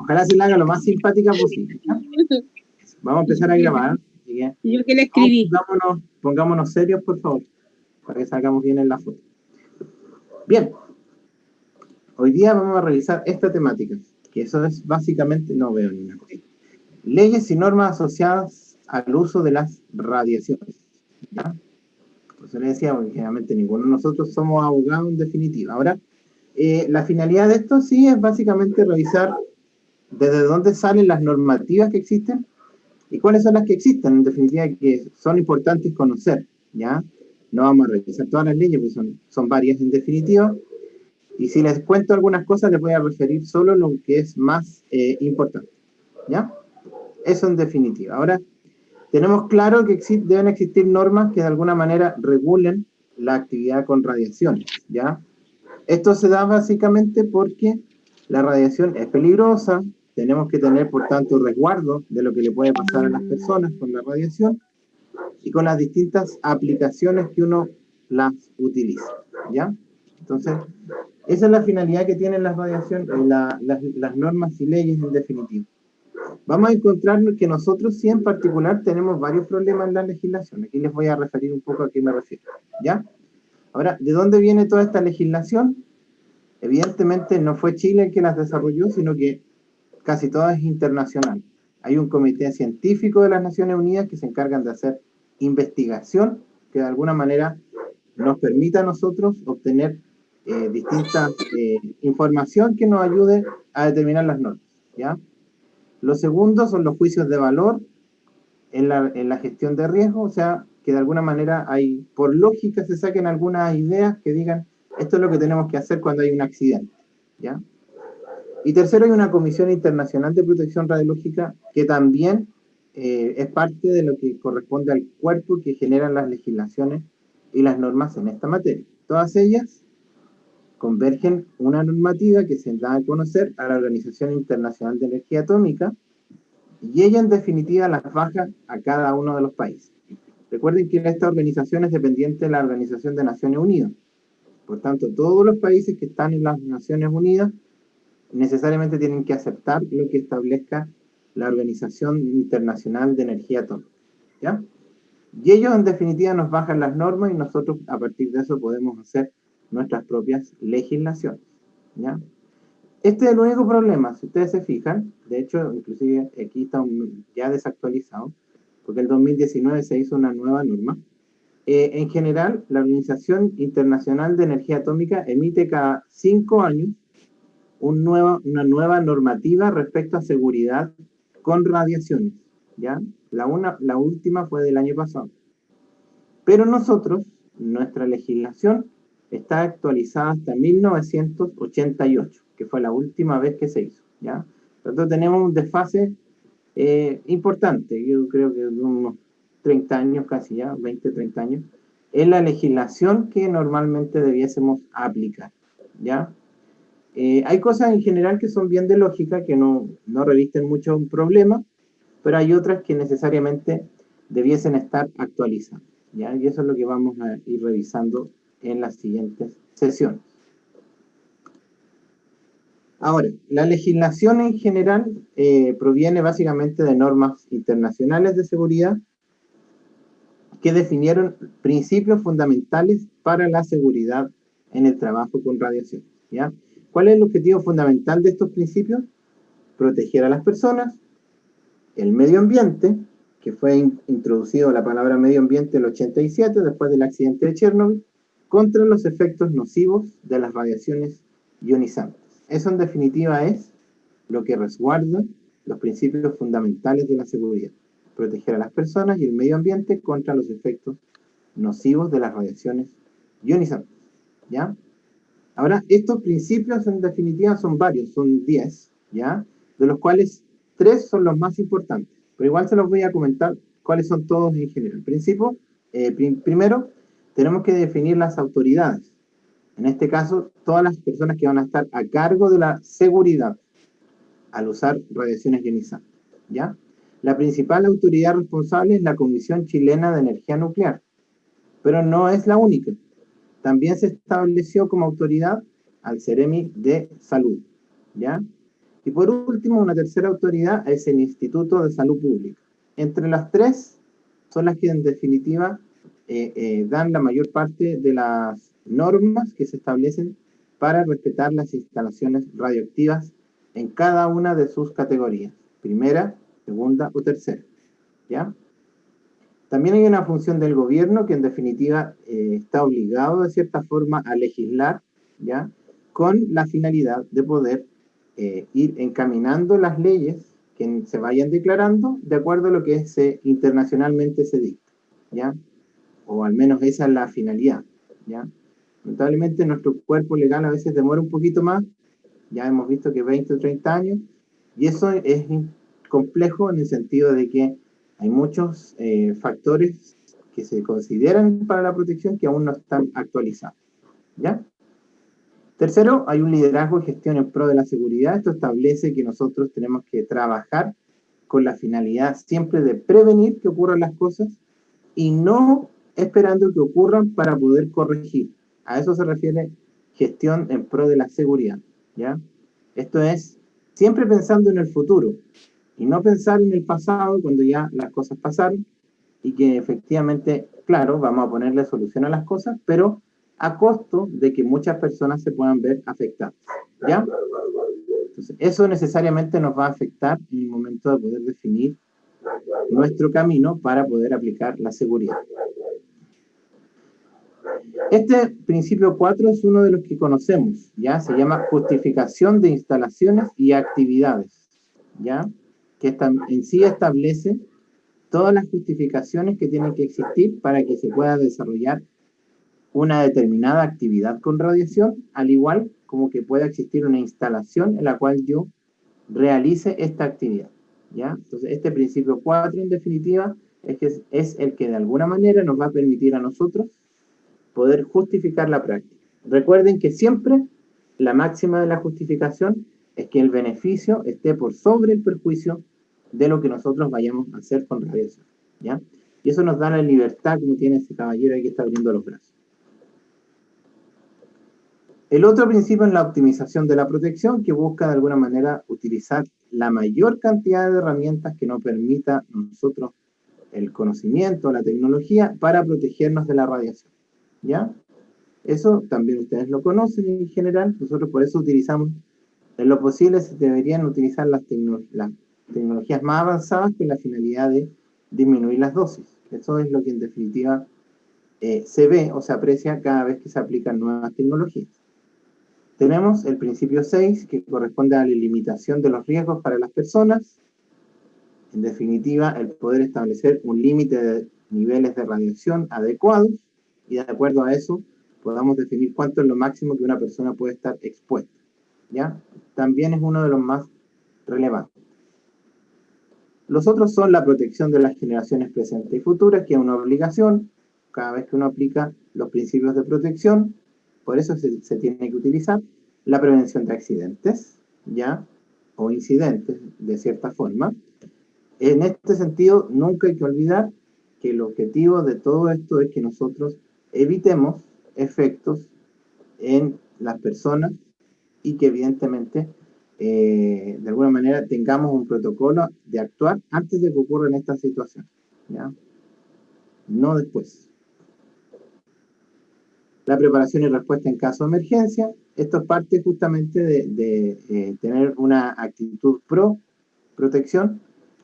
Ojalá se la haga lo más simpática posible, ¿ya? Vamos a empezar a grabar. Yo que la escribí. Pongámonos serios, por favor, para que salgamos bien en la foto. Bien. Hoy día vamos a revisar esta temática, que eso es básicamente, no veo ni una cosa. Leyes y normas asociadas al uso de las radiaciones, ¿ya? Por eso le decía, porque generalmente ninguno de nosotros somos abogados en definitiva. Ahora, la finalidad de esto sí es básicamente revisar desde dónde salen las normativas que existen y cuáles son las que existen, en definitiva, que son importantes conocer, ¿ya? No vamos a revisar todas las leyes, porque son varias en definitiva, y si les cuento algunas cosas, les voy a referir solo lo que es más importante, ¿ya? Eso en definitiva. Ahora, tenemos claro que deben existir normas que de alguna manera regulen la actividad con radiaciones, ¿ya? Esto se da básicamente porque la radiación es peligrosa, tenemos que tener, por tanto, resguardo de lo que le puede pasar a las personas con la radiación y con las distintas aplicaciones que uno las utiliza, ¿ya? Entonces, esa es la finalidad que tienen las radiaciones, las normas y leyes en definitiva. Vamos a encontrar que nosotros sí en particular tenemos varios problemas en la legislación. Aquí les voy a referir un poco a qué me refiero, ¿ya? Ahora, ¿de dónde viene toda esta legislación? Evidentemente no fue Chile el que las desarrolló, sino que casi toda es internacional. Hay un comité científico de las Naciones Unidas que se encargan de hacer investigación que de alguna manera nos permita a nosotros obtener distinta información que nos ayude a determinar las normas, ¿ya? Lo segundo son los juicios de valor en la gestión de riesgo, o sea, que de alguna manera por lógica se saquen algunas ideas que digan esto es lo que tenemos que hacer cuando hay un accidente, ¿ya? Y tercero, hay una Comisión Internacional de Protección Radiológica que también es parte de lo que corresponde al cuerpo que generan las legislaciones y las normas en esta materia. Todas ellas convergen una normativa que se da a conocer a la Organización Internacional de Energía Atómica y ella en definitiva las baja a cada uno de los países. Recuerden que esta organización es dependiente de la Organización de Naciones Unidas. Por tanto, todos los países que están en las Naciones Unidas necesariamente tienen que aceptar lo que establezca la Organización Internacional de Energía Atómica, ¿ya? Y ellos en definitiva nos bajan las normas y nosotros a partir de eso podemos hacer nuestras propias legislaciones, ¿ya? Este es el único problema, si ustedes se fijan, de hecho, inclusive aquí está ya desactualizado, porque el 2019 se hizo una nueva norma. En general, la Organización Internacional de Energía Atómica emite cada 5 años una nueva normativa respecto a seguridad con radiaciones, ¿ya? La última fue del año pasado. Pero nuestra legislación está actualizada hasta 1988, que fue la última vez que se hizo, ¿ya? Entonces tenemos un desfase importante, yo creo que de unos 30 años casi ya, 20, 30 años, en la legislación que normalmente debiésemos aplicar, ¿ya? Hay cosas en general que son bien de lógica, que no revisten mucho un problema, pero hay otras que necesariamente debiesen estar actualizadas, ¿ya? Y eso es lo que vamos a ir revisando en las siguientes sesiones. Ahora, la legislación en general proviene básicamente de normas internacionales de seguridad que definieron principios fundamentales para la seguridad en el trabajo con radiación, ¿ya? ¿Cuál es el objetivo fundamental de estos principios? Proteger a las personas, el medio ambiente, que fue introducido la palabra medio ambiente en el 87, después del accidente de Chernobyl, contra los efectos nocivos de las radiaciones ionizantes. Eso en definitiva es lo que resguarda los principios fundamentales de la seguridad. Proteger a las personas y el medio ambiente contra los efectos nocivos de las radiaciones ionizantes, ¿ya? Ahora, estos principios en definitiva son varios, son 10, ¿ya? De los cuales 3 son los más importantes, pero igual se los voy a comentar cuáles son todos en general. Primero, tenemos que definir las autoridades. En este caso, todas las personas que van a estar a cargo de la seguridad al usar radiaciones ionizantes, ¿ya? La principal autoridad responsable es la Comisión Chilena de Energía Nuclear, pero no es la única. También se estableció como autoridad al CEREMI de Salud, ¿ya? Y por último, una tercera autoridad es el Instituto de Salud Pública. Entre las tres son las que en definitiva dan la mayor parte de las normas que se establecen para respetar las instalaciones radioactivas en cada una de sus categorías, primera, segunda o tercera, ¿ya? También hay una función del gobierno que en definitiva está obligado de cierta forma a legislar, ¿ya? Con la finalidad de poder ir encaminando las leyes que se vayan declarando de acuerdo a lo que internacionalmente se dicta, ¿ya? O al menos esa es la finalidad, ¿ya? Lamentablemente nuestro cuerpo legal a veces demora un poquito más, ya hemos visto que 20 o 30 años, y eso es complejo en el sentido de que hay muchos factores que se consideran para la protección que aún no están actualizados, ¿ya? Tercero, hay un liderazgo y gestión en pro de la seguridad. Esto establece que nosotros tenemos que trabajar con la finalidad siempre de prevenir que ocurran las cosas y no esperando que ocurran para poder corregir. A eso se refiere gestión en pro de la seguridad, ¿ya? Esto es siempre pensando en el futuro y no pensar en el pasado cuando ya las cosas pasaron y que efectivamente, claro, vamos a ponerle solución a las cosas, pero a costo de que muchas personas se puedan ver afectadas, ¿ya? Entonces, eso necesariamente nos va a afectar en el momento de poder definir nuestro camino para poder aplicar la seguridad. Este principio 4 es uno de los que conocemos, ¿ya? Se llama justificación de instalaciones y actividades, ¿ya? Que en sí establece todas las justificaciones que tienen que existir para que se pueda desarrollar una determinada actividad con radiación, al igual como que pueda existir una instalación en la cual yo realice esta actividad, ¿ya? Entonces, este principio 4, en definitiva, es el que de alguna manera nos va a permitir a nosotros poder justificar la práctica. Recuerden que siempre la máxima de la justificación es que el beneficio esté por sobre el perjuicio de lo que nosotros vayamos a hacer con radiación, ¿ya? Y eso nos da la libertad, como tiene ese caballero ahí que está abriendo los brazos. El otro principio es la optimización de la protección, que busca de alguna manera utilizar la mayor cantidad de herramientas que nos permita a nosotros el conocimiento, la tecnología, para protegernos de la radiación, ¿ya? Eso también ustedes lo conocen en general, nosotros por eso utilizamos, en lo posible se deberían utilizar las tecnologías más avanzadas con la finalidad de disminuir las dosis. Eso es lo que en definitiva se ve o se aprecia cada vez que se aplican nuevas tecnologías. Tenemos el principio 6, que corresponde a la limitación de los riesgos para las personas. En definitiva, el poder establecer un límite de niveles de radiación adecuados y de acuerdo a eso podamos definir cuánto es lo máximo que una persona puede estar expuesta, ¿ya? También es uno de los más relevantes. Los otros son la protección de las generaciones presentes y futuras, que es una obligación cada vez que uno aplica los principios de protección. Por eso se tiene que utilizar la prevención de accidentes, ¿ya? O incidentes, de cierta forma. En este sentido, nunca hay que olvidar que el objetivo de todo esto es que nosotros evitemos efectos en las personas y que evidentemente, de alguna manera, tengamos un protocolo de actuar antes de que ocurran estas situaciones, ¿ya? No después. La preparación y respuesta en caso de emergencia. Esto es parte justamente de tener una actitud pro protección,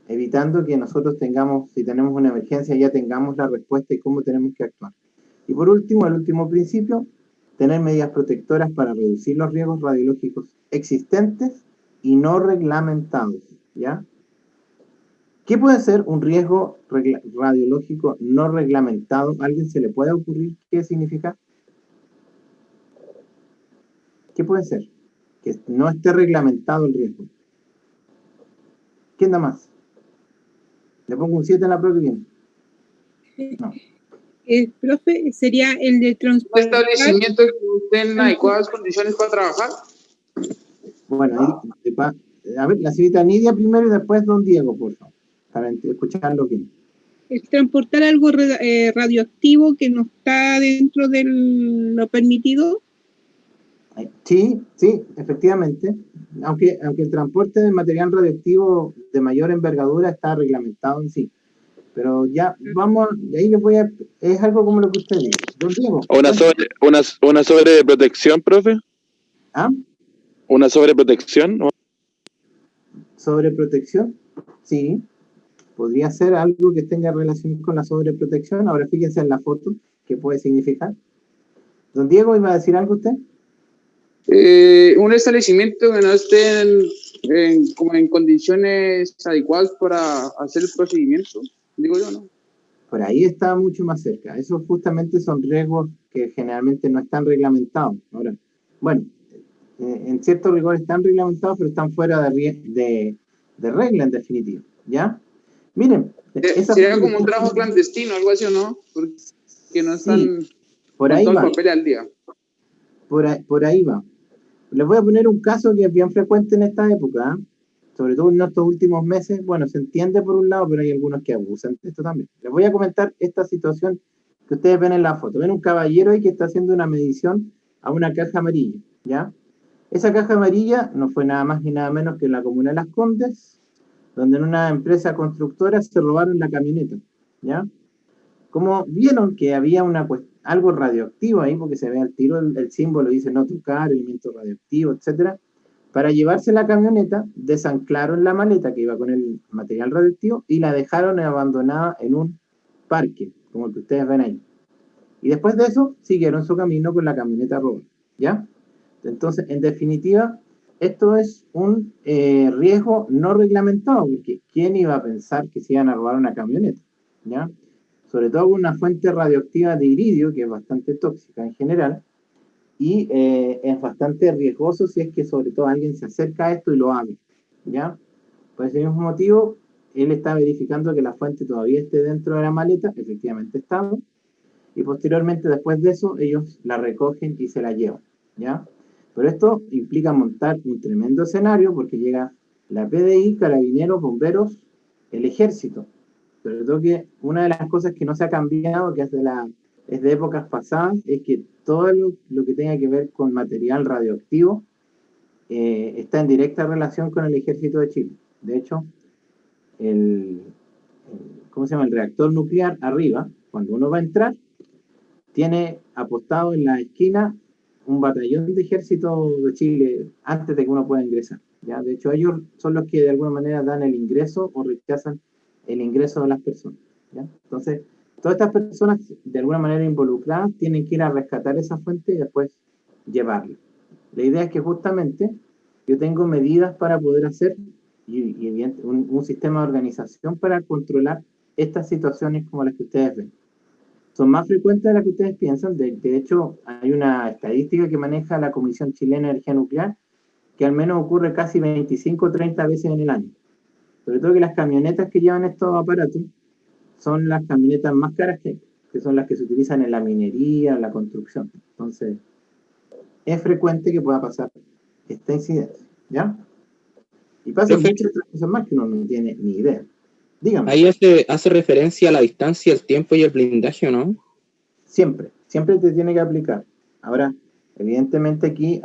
evitando que nosotros tengamos, si tenemos una emergencia, ya tengamos la respuesta y cómo tenemos que actuar. Y por último, el último principio, tener medidas protectoras para reducir los riesgos radiológicos existentes y no reglamentados, ¿ya? ¿Qué puede ser un riesgo radiológico no reglamentado? ¿A alguien se le puede ocurrir qué significa? ¿Qué puede ser? Que no esté reglamentado el riesgo. ¿Quién da más? ¿Le pongo un 7 en la prueba que viene? No. Profe, sería el de ¿Un transportar. establecimiento que esté en adecuadas condiciones para trabajar? Bueno, a ver, la señorita Nidia primero y después don Diego, por favor, para escucharlo bien. El transportar algo radioactivo que no está dentro de lo permitido. Sí, sí, efectivamente. Aunque el transporte de material radioactivo de mayor envergadura está reglamentado en sí. Pero ya, vamos, ahí les voy a... Es algo como lo que usted dice. Don Diego, cuéntame. Una sobreprotección, profe. ¿Ah? Una sobreprotección. ¿Sobreprotección? Sí, podría ser algo que tenga relación con la sobreprotección. Ahora fíjense en la foto, ¿qué puede significar? Don Diego, ¿iba a decir algo usted? Un establecimiento que no esté como en condiciones adecuadas para hacer el procedimiento, digo yo, ¿no? Por ahí está mucho más cerca. Esos justamente son riesgos que generalmente no están reglamentados. Ahora, bueno, en cierto rigor están reglamentados, pero están fuera de regla en definitiva. ¿Ya? Miren, esa Sería foto que como un usted trabajo tiene, clandestino, algo así, ¿o no? Porque no sí, están por con ahí todos los va, papeles al día. por ahí va. Les voy a poner un caso que es bien frecuente en esta época, ¿eh? Sobre todo en estos últimos meses. Bueno, se entiende por un lado, pero hay algunos que abusan de esto también. Les voy a comentar esta situación que ustedes ven en la foto. Ven un caballero ahí que está haciendo una medición a una caja amarilla, ¿ya? Esa caja amarilla no fue nada más ni nada menos que en la comuna de Las Condes, donde en una empresa constructora se robaron la camioneta, ¿ya? Como vieron que había algo radioactivo ahí, porque se ve al tiro el símbolo, dice no tocar, elemento radioactivo, etcétera, para llevarse la camioneta, desanclaron la maleta que iba con el material radioactivo y la dejaron abandonada en un parque, como el que ustedes ven ahí. Y después de eso, siguieron su camino con la camioneta robada, ¿ya? Entonces, en definitiva, esto es un riesgo no reglamentado, porque ¿quién iba a pensar que se iban a robar una camioneta? ¿Ya? Sobre todo con una fuente radioactiva de iridio, que es bastante tóxica en general, y es bastante riesgoso si es que sobre todo alguien se acerca a esto y lo abre, ¿ya? Por ese mismo motivo, él está verificando que la fuente todavía esté dentro de la maleta, efectivamente estaba, y posteriormente, después de eso, ellos la recogen y se la llevan, ¿ya? Pero esto implica montar un tremendo escenario porque llega la PDI, Carabineros, Bomberos, el Ejército. Sobre todo que una de las cosas que no se ha cambiado, que es de épocas pasadas, es que todo lo que tenga que ver con material radioactivo está en directa relación con el Ejército de Chile. De hecho, ¿cómo se llama? El reactor nuclear arriba, cuando uno va a entrar, tiene apostado en la esquina un batallón de ejército de Chile antes de que uno pueda ingresar. ¿Ya? De hecho, ellos son los que de alguna manera dan el ingreso o rechazan el ingreso de las personas. ¿Ya? Entonces, todas estas personas de alguna manera involucradas tienen que ir a rescatar esa fuente y después llevarla. La idea es que justamente yo tengo medidas para poder hacer un sistema de organización para controlar estas situaciones como las que ustedes ven. Son más frecuentes de las que ustedes piensan. De hecho, hay una estadística que maneja la Comisión Chilena de Energía Nuclear que al menos ocurre casi 25 o 30 veces en el año. Sobre todo que las camionetas que llevan estos aparatos son las camionetas más caras que son las que se utilizan en la minería, en la construcción. Entonces, es frecuente que pueda pasar esta incidencia, ¿ya? Y pasan Profe, muchas otras cosas más que uno no tiene ni idea. Dígame. ahí hace referencia a la distancia, el tiempo y el blindaje, ¿no? Siempre te tiene que aplicar. Ahora, evidentemente aquí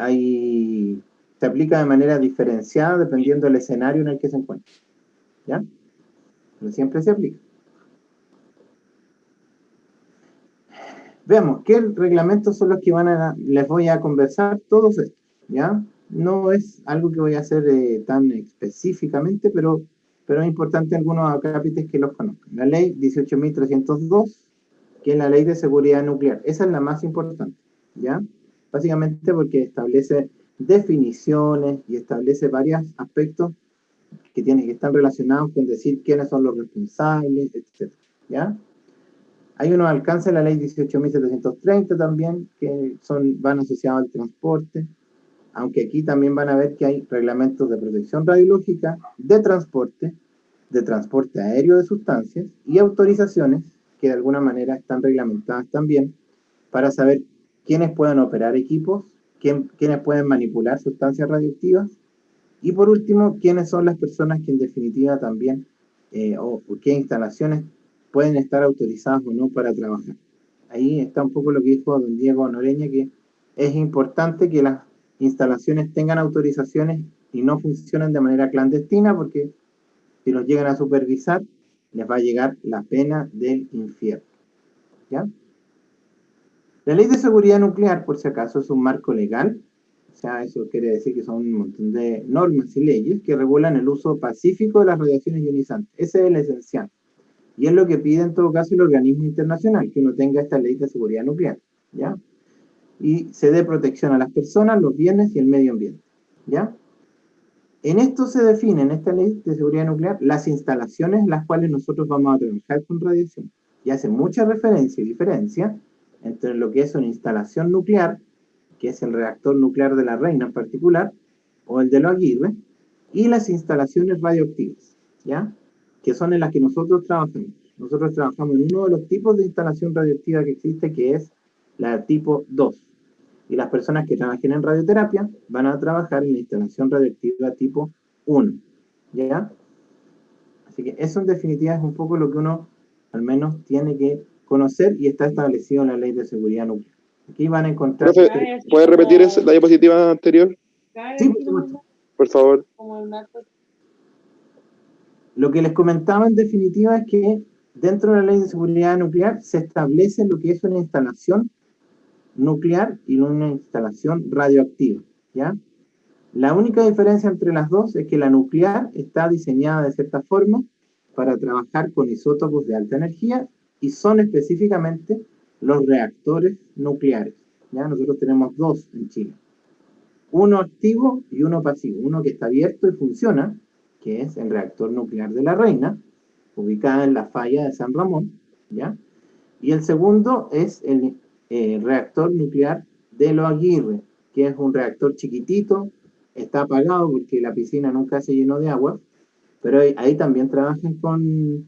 se aplica de manera diferenciada dependiendo del escenario en el que se encuentre. ¿Ya? Pero siempre se aplica. Veamos, ¿qué reglamentos son los que les voy a conversar todos estos? ¿Ya? No es algo que voy a hacer tan específicamente, pero es importante algunos acápites que los conozcan. La ley 18.302, que es la ley de seguridad nuclear. Esa es la más importante, ¿ya? Básicamente porque establece definiciones y establece varios aspectos que están relacionados con decir quiénes son los responsables, etc. ¿Ya? Hay unos alcances en la ley 18.730 también, que van asociados al transporte, aunque aquí también van a ver que hay reglamentos de protección radiológica, de transporte aéreo de sustancias y autorizaciones que de alguna manera están reglamentadas también para saber quiénes pueden operar equipos, quiénes pueden manipular sustancias radioactivas y por último, quiénes son las personas que en definitiva también o qué instalaciones pueden estar autorizadas o no para trabajar. Ahí está un poco lo que dijo don Diego Noreña, que es importante que instalaciones tengan autorizaciones y no funcionen de manera clandestina, porque si los llegan a supervisar, les va a llegar la pena del infierno. ¿Ya? La Ley de Seguridad Nuclear, por si acaso, es un marco legal. O sea, eso quiere decir que son un montón de normas y leyes que regulan el uso pacífico de las radiaciones ionizantes. Ese es el esencial. Y es lo que pide en todo caso el organismo internacional, que uno tenga esta Ley de Seguridad Nuclear. ¿Ya? Y se dé protección a las personas, los bienes y el medio ambiente. ¿Ya? En esto se define, en esta Ley de Seguridad Nuclear, las instalaciones en las cuales nosotros vamos a trabajar con radiación. Y hace mucha referencia y diferencia entre lo que es una instalación nuclear, que es el reactor nuclear de la Reina en particular, o el de Los Aguirre, y las instalaciones radioactivas, ¿ya? Que son en las que nosotros trabajamos. Nosotros trabajamos en uno de los tipos de instalación radioactiva que existe, que es la tipo 2. Y las personas que trabajen en radioterapia van a trabajar en la instalación radioactiva tipo 1, ¿ya? Así que eso en definitiva es un poco lo que uno al menos tiene que conocer y está establecido en la Ley de Seguridad Nuclear. Aquí van a encontrar... Profe, ¿puedes repetir la diapositiva anterior? Sí, por supuesto. Por favor. Lo que les comentaba en definitiva es que dentro de la Ley de Seguridad Nuclear se establece lo que es una instalación nuclear y una instalación radioactiva, ¿ya? La única diferencia entre las dos es que la nuclear está diseñada de cierta forma para trabajar con isótopos de alta energía y son específicamente los reactores nucleares, ¿ya? Nosotros tenemos dos en Chile. Uno activo y uno pasivo. Uno que está abierto y funciona, que es el reactor nuclear de la Reina, ubicada en la falla de San Ramón, ¿ya? Y el segundo es el reactor nuclear de Los Aguirre, que es un reactor chiquitito, está apagado porque la piscina nunca se llenó de agua, pero ahí también trabajan con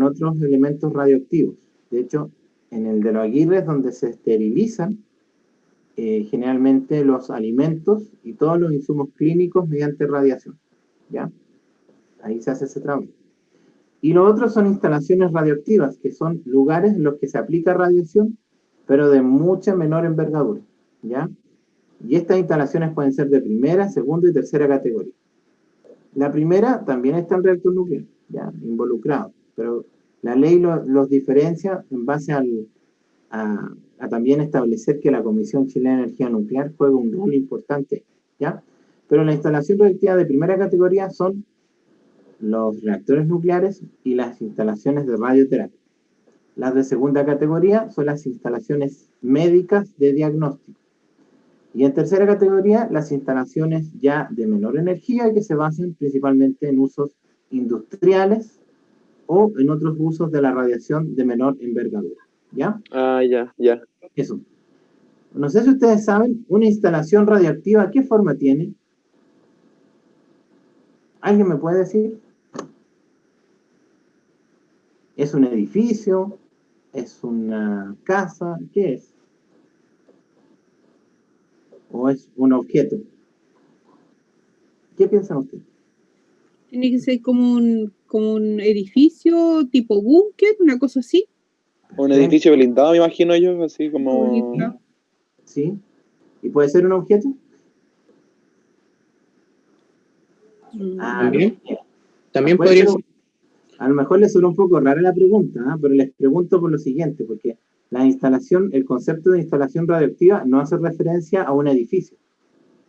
otros elementos radioactivos. De hecho, en el de Los Aguirre es donde se esterilizan generalmente los alimentos y todos los insumos clínicos mediante radiación, ¿ya? Ahí se hace ese trabajo. Y lo otro son instalaciones radioactivas, que son lugares en los que se aplica radiación, pero de mucha menor envergadura, ¿ya? Y estas instalaciones pueden ser de primera, segunda y tercera categoría. La primera también está en reactor nuclear, ¿ya? Involucrado, pero la ley los diferencia en base a también establecer que la Comisión Chilena de Energía Nuclear juega un rol importante, ¿ya? Pero la instalación radioactiva de primera categoría son los reactores nucleares y las instalaciones de radioterapia. Las de segunda categoría son las instalaciones médicas de diagnóstico. Y en tercera categoría, las instalaciones ya de menor energía que se basan principalmente en usos industriales o en otros usos de la radiación de menor envergadura, ¿ya? Ah, ya. Eso. No sé si ustedes saben, una instalación radioactiva, ¿qué forma tiene? ¿Alguien me puede decir? ¿Es un edificio? ¿Es una casa? ¿Qué es? ¿O es un objeto? ¿Qué piensan ustedes? Tiene que ser como un edificio tipo búnker, una cosa así. Un edificio blindado, me imagino yo, así como... Bonito. ¿Sí? ¿Y puede ser un objeto? También puede podría ser ser. A lo mejor les suena un poco rara la pregunta, ¿eh? Pero les pregunto por lo siguiente, porque la instalación, el concepto de instalación radioactiva no hace referencia a un edificio,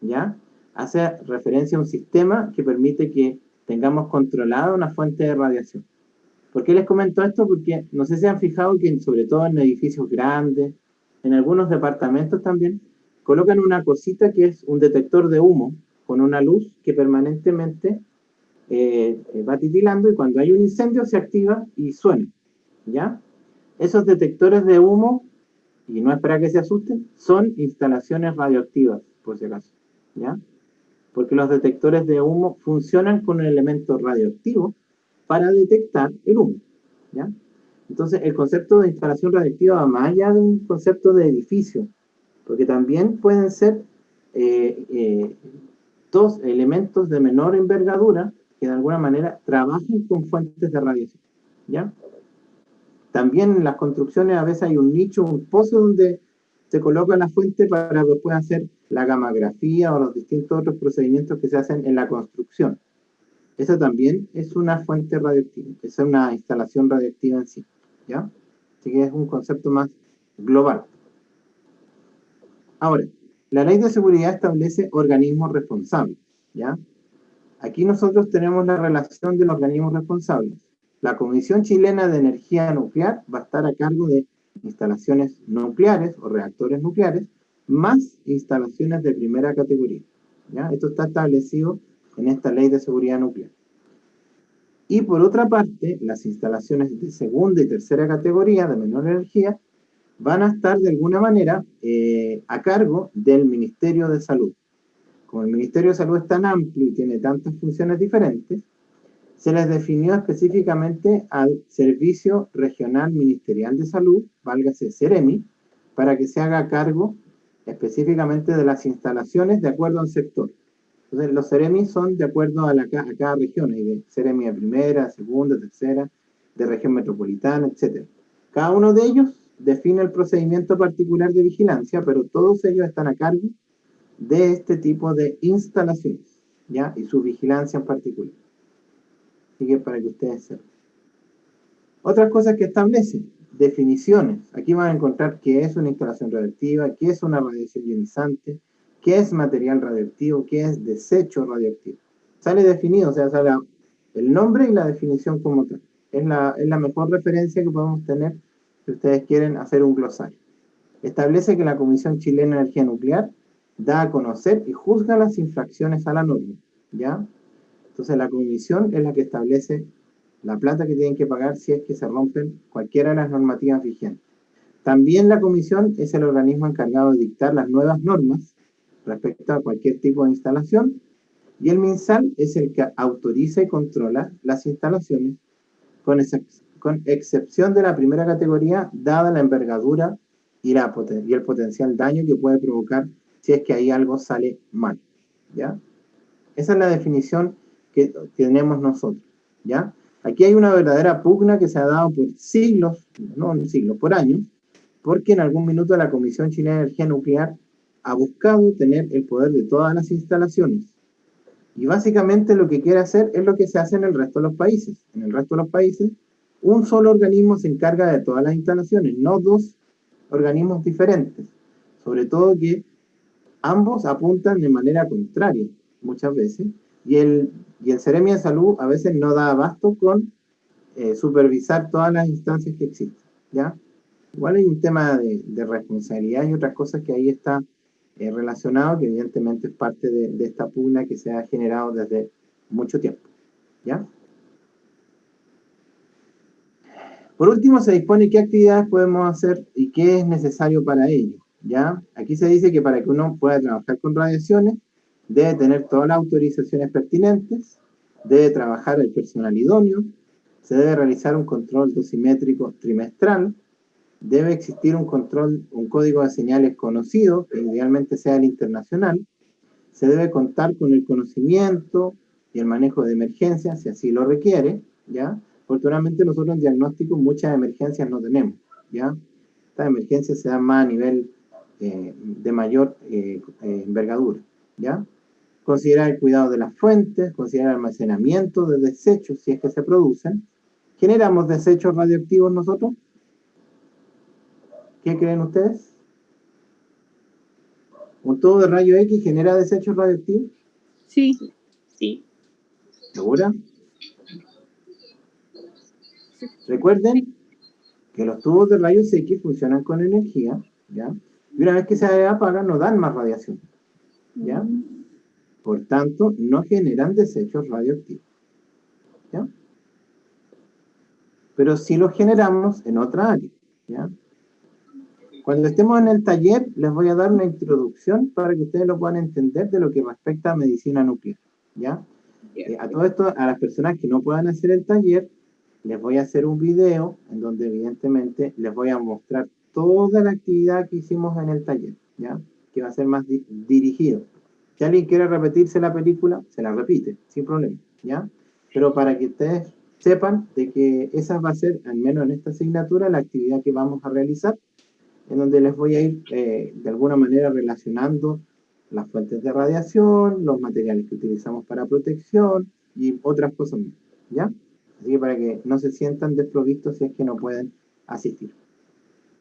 ¿ya? Hace referencia a un sistema que permite que tengamos controlada una fuente de radiación. ¿Por qué les comento esto? Porque no sé si han fijado que sobre todo en edificios grandes, en algunos departamentos también, colocan una cosita que es un detector de humo con una luz que permanentemente va titilando y cuando hay un incendio se activa y suena, ¿ya? Esos detectores de humo, y no es para que se asusten, son instalaciones radioactivas, por si acaso, ¿ya? Porque los detectores de humo funcionan con un elemento radioactivo para detectar el humo, ¿ya? Entonces, el concepto de instalación radioactiva va más allá de un concepto de edificio, porque también pueden ser dos elementos de menor envergadura que de alguna manera trabajan con fuentes de radiación, ¿ya? También en las construcciones a veces hay un nicho, un pozo donde se coloca la fuente para que pueda ser la gammagrafía o los distintos otros procedimientos que se hacen en la construcción. Eso también es una fuente radioactiva, es una instalación radioactiva en sí, ¿ya? Así que es un concepto más global. Ahora, la ley de seguridad establece organismos responsables, ¿ya? Aquí nosotros tenemos la relación de los organismos responsables. La Comisión Chilena de Energía Nuclear va a estar a cargo de instalaciones nucleares o reactores nucleares, más instalaciones de primera categoría, ¿ya? Esto está establecido en esta ley de seguridad nuclear. Y por otra parte, las instalaciones de segunda y tercera categoría de menor energía van a estar de alguna manera a cargo del Ministerio de Salud. Como el Ministerio de Salud es tan amplio y tiene tantas funciones diferentes, se les definió específicamente al Servicio Regional Ministerial de Salud, válgase CEREMI, para que se haga cargo específicamente de las instalaciones de acuerdo al sector. Entonces, los CEREMI son de acuerdo a cada región, hay de CEREMI de primera, segunda, tercera, de región metropolitana, etc. Cada uno de ellos define el procedimiento particular de vigilancia, pero todos ellos están a cargo de este tipo de instalaciones, ¿ya? Y su vigilancia en particular. Así que para que ustedes sepan. Otras cosas que establecen, definiciones. Aquí van a encontrar qué es una instalación radioactiva, qué es una radiación ionizante, qué es material radioactivo, qué es desecho radioactivo. Sale definido, o sea, sale el nombre y la definición como tal. Es la mejor referencia que podemos tener si ustedes quieren hacer un glosario. Establece que la Comisión Chilena de Energía Nuclear da a conocer y juzga las infracciones a la norma, ¿ya? Entonces la comisión es la que establece la plata que tienen que pagar si es que se rompen cualquiera de las normativas vigentes. También la comisión es el organismo encargado de dictar las nuevas normas respecto a cualquier tipo de instalación, y el MinSal es el que autoriza y controla las instalaciones, con excepción de la primera categoría, dada la envergadura y el potencial daño que puede provocar si es que ahí algo sale mal, ¿ya? Esa es la definición que tenemos nosotros, ¿ya? Aquí hay una verdadera pugna que se ha dado por siglos, no siglos, por años, porque en algún minuto la Comisión Chilena de Energía Nuclear ha buscado tener el poder de todas las instalaciones. Y básicamente lo que quiere hacer es lo que se hace en el resto de los países. En el resto de los países, un solo organismo se encarga de todas las instalaciones, no dos organismos diferentes. Sobre todo que ambos apuntan de manera contraria, muchas veces, y el CEREMI de Salud a veces no da abasto con supervisar todas las instancias que existen, ¿ya? Igual hay un tema de responsabilidad y otras cosas que ahí está relacionado, que evidentemente es parte de esta pugna que se ha generado desde mucho tiempo, ¿ya? Por último, se dispone qué actividades podemos hacer y qué es necesario para ello, ¿ya? Aquí se dice que para que uno pueda trabajar con radiaciones, debe tener todas las autorizaciones pertinentes, debe trabajar el personal idóneo, se debe realizar un control dosimétrico trimestral, debe existir un código de señales conocido, que idealmente sea el internacional, se debe contar con el conocimiento y el manejo de emergencias, si así lo requiere, ¿ya? Afortunadamente nosotros en diagnóstico muchas emergencias no tenemos, ¿ya? Estas emergencias se dan más a nivel de mayor envergadura, ¿ya? Considerar el cuidado de las fuentes, considerar el almacenamiento de desechos, si es que se producen. ¿Generamos desechos radioactivos nosotros? ¿Qué creen ustedes? ¿Un tubo de rayo X genera desechos radioactivos? Sí. Sí. ¿Segura? Recuerden que los tubos de rayos X funcionan con energía, ¿ya? Y una vez que se apagan, no dan más radiación, ¿ya? Por tanto, no generan desechos radioactivos, ¿ya? Pero sí los generamos en otra área, ¿ya? Cuando estemos en el taller, les voy a dar una introducción para que ustedes lo puedan entender de lo que respecta a medicina nuclear, ¿ya? A todo esto, a las personas que no puedan hacer el taller, les voy a hacer un video en donde evidentemente les voy a mostrar toda la actividad que hicimos en el taller, ¿ya? Que va a ser más dirigido. Si alguien quiere repetirse la película, se la repite, sin problema, ¿ya? Pero para que ustedes sepan de que esa va a ser, al menos en esta asignatura, la actividad que vamos a realizar, en donde les voy a ir de alguna manera relacionando las fuentes de radiación, los materiales que utilizamos para protección y otras cosas más, ¿ya? Así que para que no se sientan desprovistos si es que no pueden asistir.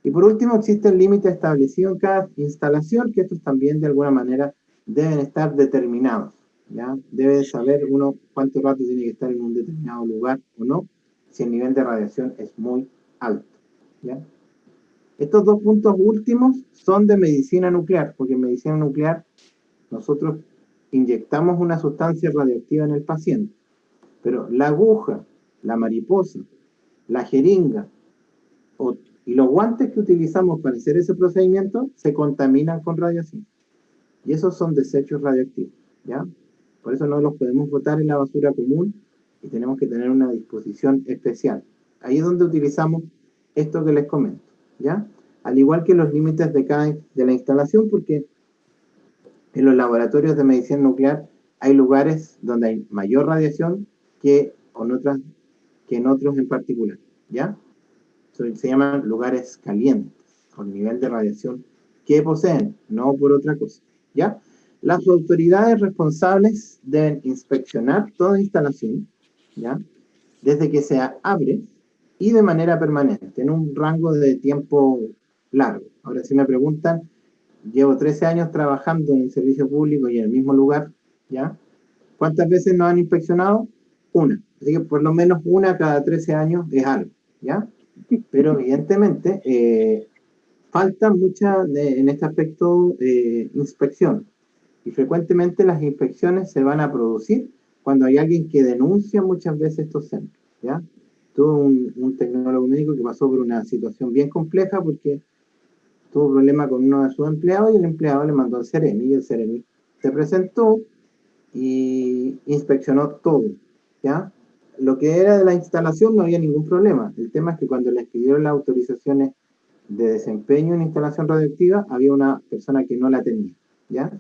Y por último, existe el límite establecido en cada instalación, que estos también de alguna manera deben estar determinados, ¿ya? Debe saber uno cuánto rato tiene que estar en un determinado lugar o no, si el nivel de radiación es muy alto, ¿ya? Estos dos puntos últimos son de medicina nuclear, porque en medicina nuclear nosotros inyectamos una sustancia radioactiva en el paciente, pero la aguja, la mariposa, la jeringa y los guantes que utilizamos para hacer ese procedimiento se contaminan con radiación. Y esos son desechos radioactivos, ¿ya? Por eso no los podemos botar en la basura común y tenemos que tener una disposición especial. Ahí es donde utilizamos esto que les comento, ¿ya? Al igual que los límites de la instalación, porque en los laboratorios de medicina nuclear hay lugares donde hay mayor radiación que en otros en particular, ¿ya? Se llaman lugares calientes, por nivel de radiación que poseen, no por otra cosa, ¿ya? Las autoridades responsables deben inspeccionar toda instalación, ¿ya? Desde que se abre y de manera permanente, en un rango de tiempo largo. Ahora, si me preguntan, llevo 13 años trabajando en el servicio público y en el mismo lugar, ¿ya? ¿Cuántas veces nos han inspeccionado? Una. Así que por lo menos una cada 13 años es algo, ¿ya? Pero evidentemente falta mucha en este aspecto inspección. Y frecuentemente las inspecciones se van a producir cuando hay alguien que denuncia muchas veces estos centros, ¿ya? Tuve un tecnólogo médico que pasó por una situación bien compleja porque tuvo problema con uno de sus empleados y el empleado le mandó al Ceremi y el Ceremi se presentó y inspeccionó todo, ¿ya? Lo que era de la instalación no había ningún problema. El tema es que cuando les pidieron las autorizaciones de desempeño en instalación radioactiva, había una persona que no la tenía, ¿ya?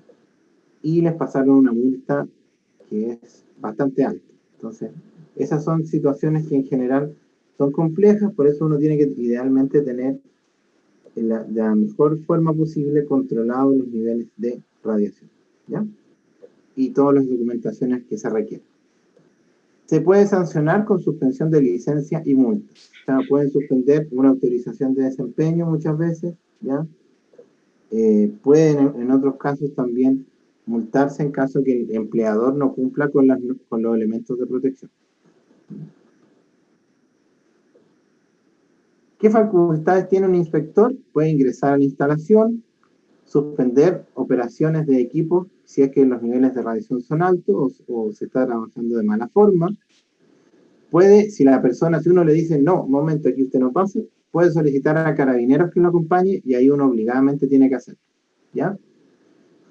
Y les pasaron una multa que es bastante alta. Entonces, esas son situaciones que en general son complejas, por eso uno tiene que idealmente tener de la mejor forma posible controlados los niveles de radiación, ¿ya? Y todas las documentaciones que se requieren. Se puede sancionar con suspensión de licencia y multa. O sea, pueden suspender una autorización de desempeño muchas veces, ¿ya? Pueden en otros casos también multarse en caso que el empleador no cumpla con los elementos de protección. ¿Qué facultades tiene un inspector? Puede ingresar a la instalación, suspender operaciones de equipos si es que los niveles de radiación son altos o se está trabajando de mala forma. Puede, si uno le dice, no, un momento, aquí usted no pase, puede solicitar a carabineros que lo acompañe y ahí uno obligadamente tiene que hacerlo, ¿ya?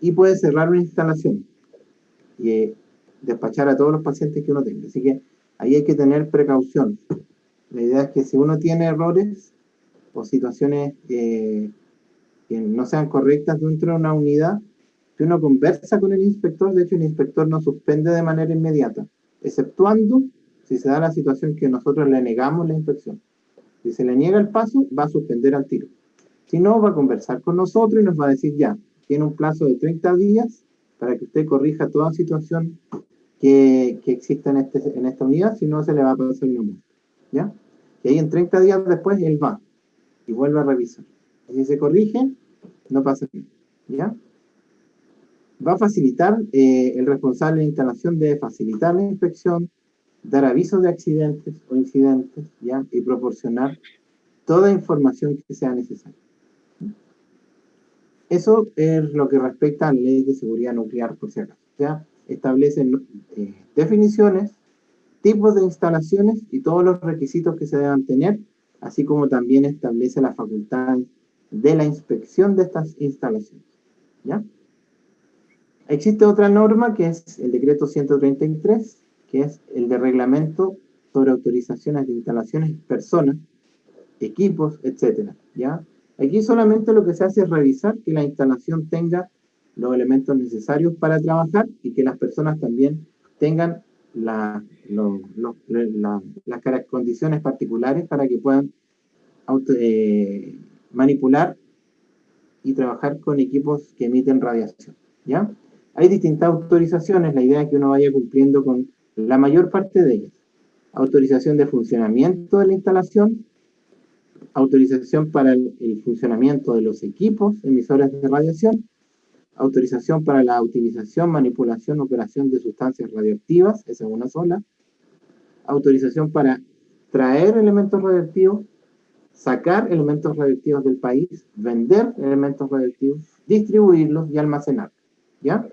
Y puede cerrar una instalación y despachar a todos los pacientes que uno tenga. Así que ahí hay que tener precaución. La idea es que si uno tiene errores o situaciones que no sean correctas dentro de una unidad, si uno conversa con el inspector, de hecho el inspector no suspende de manera inmediata, exceptuando si se da la situación que nosotros le negamos la inspección. Si se le niega el paso, va a suspender al tiro. Si no, va a conversar con nosotros y nos va a decir ya, tiene un plazo de 30 días para que usted corrija toda situación que exista en esta unidad, si no se le va a pasar una multa, ¿ya? Y ahí en 30 días después él va y vuelve a revisar. Y si se corrige, no pasa nada, ¿ya? Va a facilitar, el responsable de instalación debe facilitar la inspección, dar avisos de accidentes o incidentes, ¿ya? Y proporcionar toda información que sea necesaria. Eso es lo que respecta a la ley de seguridad nuclear, por si acaso. Ya establecen definiciones, tipos de instalaciones y todos los requisitos que se deban tener, así como también establece la facultad de la inspección de estas instalaciones, ¿ya? Existe otra norma que es el decreto 133, que es el de reglamento sobre autorizaciones de instalaciones, personas, equipos, etcétera, ¿ya? Aquí solamente lo que se hace es revisar que la instalación tenga los elementos necesarios para trabajar y que las personas también tengan las condiciones particulares para que puedan manipular y trabajar con equipos que emiten radiación, ¿ya? Hay distintas autorizaciones, la idea es que uno vaya cumpliendo con la mayor parte de ellas. Autorización de funcionamiento de la instalación, autorización para el funcionamiento de los equipos emisores de radiación, autorización para la utilización, manipulación, operación de sustancias radioactivas, esa es una sola, autorización para traer elementos radioactivos, sacar elementos radioactivos del país, vender elementos radioactivos, distribuirlos y almacenar, ¿ya?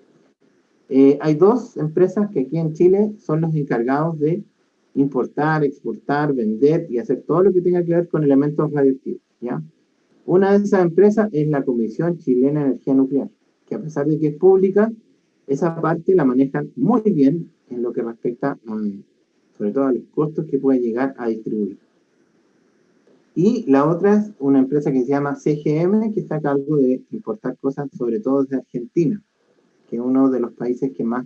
Hay dos empresas que aquí en Chile son los encargados de importar, exportar, vender y hacer todo lo que tenga que ver con elementos radioactivos, ¿ya? Una de esas empresas es la Comisión Chilena de Energía Nuclear, que a pesar de que es pública, esa parte la manejan muy bien en lo que respecta sobre todo a los costos que puede llegar a distribuir. Y la otra es una empresa que se llama CGM, que está a cargo de importar cosas, sobre todo desde Argentina, que es uno de los países que más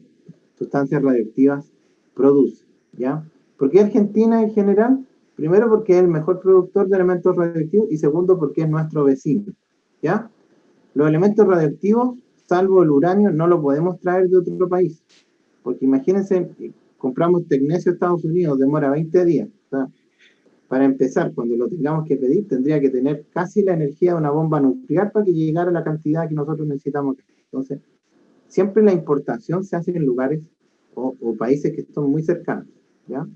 sustancias radioactivas produce, ¿ya? ¿Por qué Argentina en general? Primero porque es el mejor productor de elementos radioactivos y segundo porque es nuestro vecino, ¿ya? Los elementos radioactivos, salvo el uranio, no lo podemos traer de otro país, porque imagínense, compramos tecnecio a Estados Unidos, demora 20 días, o sea, para empezar, cuando lo tengamos que pedir, tendría que tener casi la energía de una bomba nuclear para que llegara la cantidad que nosotros necesitamos. Entonces, siempre la importación se hace en lugares o países que son muy cercanos, ¿ya?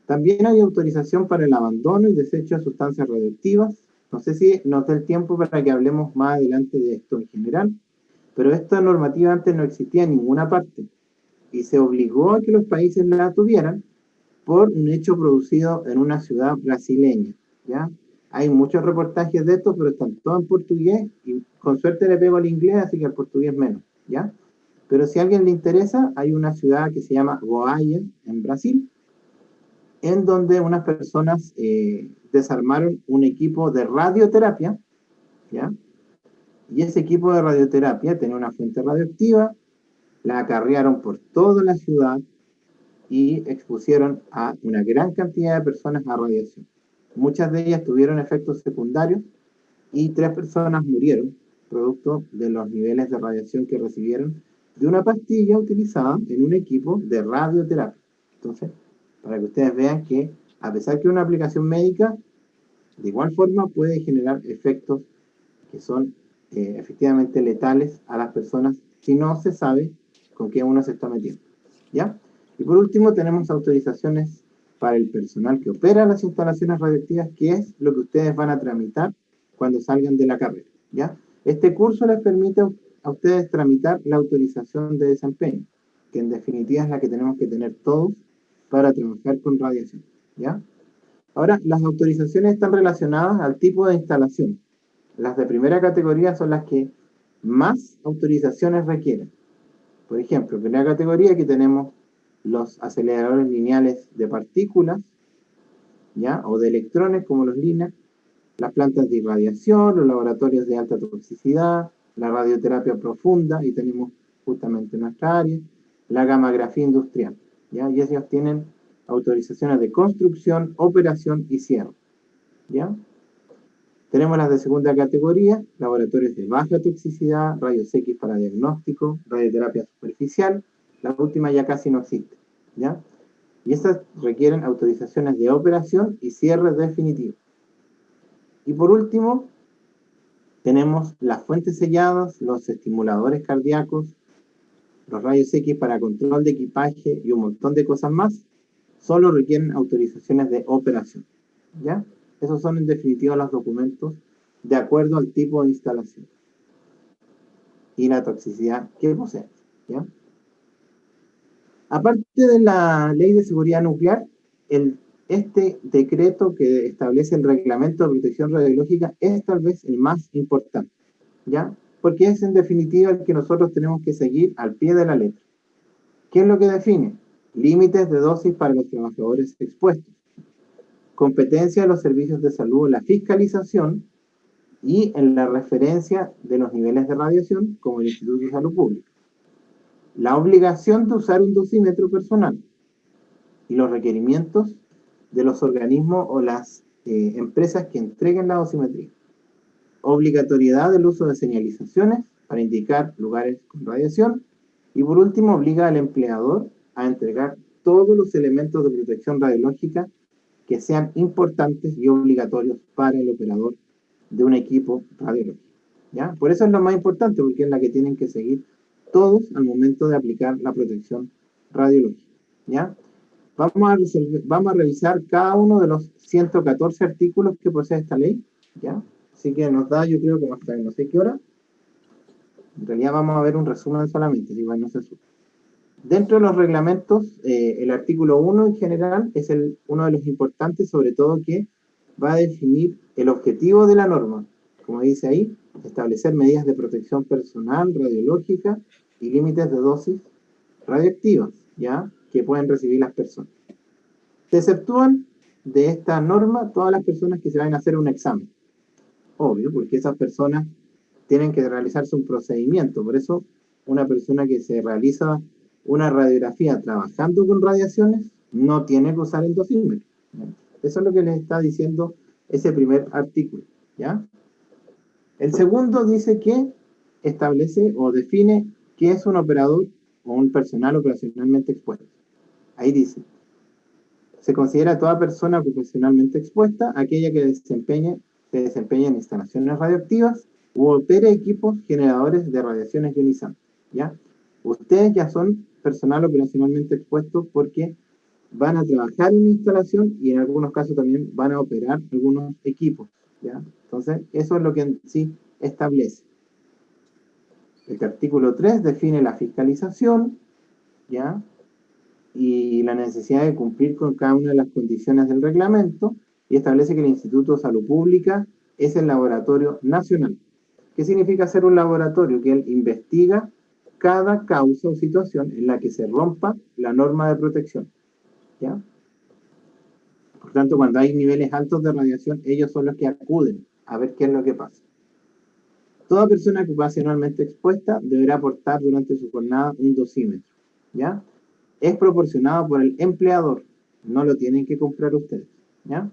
También hay autorización para el abandono y desecho de sustancias radioactivas. No sé si nos da el tiempo para que hablemos más adelante de esto en general, pero esta normativa antes no existía en ninguna parte y se obligó a que los países la tuvieran por un hecho producido en una ciudad brasileña, ¿ya? Hay muchos reportajes de esto, pero están todos en portugués y con suerte le pego al inglés, así que al portugués menos, ¿ya? Pero si a alguien le interesa, hay una ciudad que se llama Goiás, en Brasil, en donde unas personas desarmaron un equipo de radioterapia, ¿ya? Y ese equipo de radioterapia tenía una fuente radioactiva, la acarrearon por toda la ciudad y expusieron a una gran cantidad de personas a radiación. Muchas de ellas tuvieron efectos secundarios y 3 personas murieron producto de los niveles de radiación que recibieron de una pastilla utilizada en un equipo de radioterapia. Entonces, para que ustedes vean que a pesar que es una aplicación médica, de igual forma puede generar efectos que son efectivamente letales a las personas si no se sabe con qué uno se está metiendo, ¿ya? Y por último tenemos autorizaciones para el personal que opera las instalaciones radioactivas, que es lo que ustedes van a tramitar cuando salgan de la carrera, ¿ya? Este curso les permite a ustedes tramitar la autorización de desempeño, que en definitiva es la que tenemos que tener todos para trabajar con radiación, ¿ya? Ahora, las autorizaciones están relacionadas al tipo de instalación. Las de primera categoría son las que más autorizaciones requieren. Por ejemplo, en primera categoría aquí tenemos los aceleradores lineales de partículas, ¿ya? O de electrones como los LINA, las plantas de irradiación, los laboratorios de alta toxicidad, la radioterapia profunda, y tenemos justamente nuestra área, la gammagrafía industrial, ¿ya? Y ellos tienen autorizaciones de construcción, operación y cierre, ¿ya? Tenemos las de segunda categoría, laboratorios de baja toxicidad, rayos X para diagnóstico, radioterapia superficial, la última ya casi no existe, ¿ya? Y estas requieren autorizaciones de operación y cierre definitivo. Y por último, tenemos las fuentes selladas, los estimuladores cardíacos, los rayos X para control de equipaje y un montón de cosas más, solo requieren autorizaciones de operación, ¿ya? Esos son en definitiva los documentos de acuerdo al tipo de instalación y la toxicidad que poseen, ¿ya? Aparte de la Ley de Seguridad Nuclear, este decreto que establece el Reglamento de Protección Radiológica es tal vez el más importante, ¿ya? Porque es en definitiva el que nosotros tenemos que seguir al pie de la letra. ¿Qué es lo que define? Límites de dosis para los trabajadores expuestos, competencia de los servicios de salud en la fiscalización y en la referencia de los niveles de radiación como el Instituto de Salud Pública, la obligación de usar un dosímetro personal y los requerimientos de los organismos o las empresas que entreguen la dosimetría, obligatoriedad del uso de señalizaciones para indicar lugares con radiación. Y por último, obliga al empleador a entregar todos los elementos de protección radiológica que sean importantes y obligatorios para el operador de un equipo radiológico. ¿Ya? Por eso es lo más importante, porque es la que tienen que seguir todos al momento de aplicar la protección radiológica. ¿Ya? Vamos a revisar cada uno de los 114 artículos que posee esta ley. ¿Ya? Así que nos da, yo creo que hasta no sé qué hora. En realidad vamos a ver un resumen solamente, igual no se sube. Dentro de los reglamentos, el artículo 1 en general es uno de los importantes, sobre todo que va a definir el objetivo de la norma. Como dice ahí, establecer medidas de protección personal, radiológica y límites de dosis radioactivas, ¿ya? Que pueden recibir las personas. Se exceptúan de esta norma todas las personas que se vayan a hacer un examen. Obvio, porque esas personas tienen que realizarse un procedimiento. Por eso, una persona que se realiza una radiografía trabajando con radiaciones no tiene que usar el dosímetro. ¿Ya? Eso es lo que les está diciendo ese primer artículo. ¿Ya? El segundo dice que establece o define qué es un operador o un personal operacionalmente expuesto. Ahí dice, se considera toda persona ocupacionalmente expuesta aquella que se desempeña en instalaciones radioactivas u opere equipos generadores de radiaciones ionizantes. ¿Ya? Ustedes ya son personal operacionalmente expuesto porque van a trabajar en una instalación y en algunos casos también van a operar algunos equipos. ¿Ya? Entonces, eso es lo que en sí establece. El artículo 3 define la fiscalización, ¿ya? Y la necesidad de cumplir con cada una de las condiciones del reglamento y establece que el Instituto de Salud Pública es el laboratorio nacional. ¿Qué significa ser un laboratorio? Que él investiga cada causa o situación en la que se rompa la norma de protección. ¿Ya? Por tanto, cuando hay niveles altos de radiación, ellos son los que acuden a ver qué es lo que pasa. Toda persona ocupacionalmente expuesta deberá aportar durante su jornada un dosímetro. ¿Ya? Es proporcionado por el empleador, no lo tienen que comprar ustedes. ¿Ya?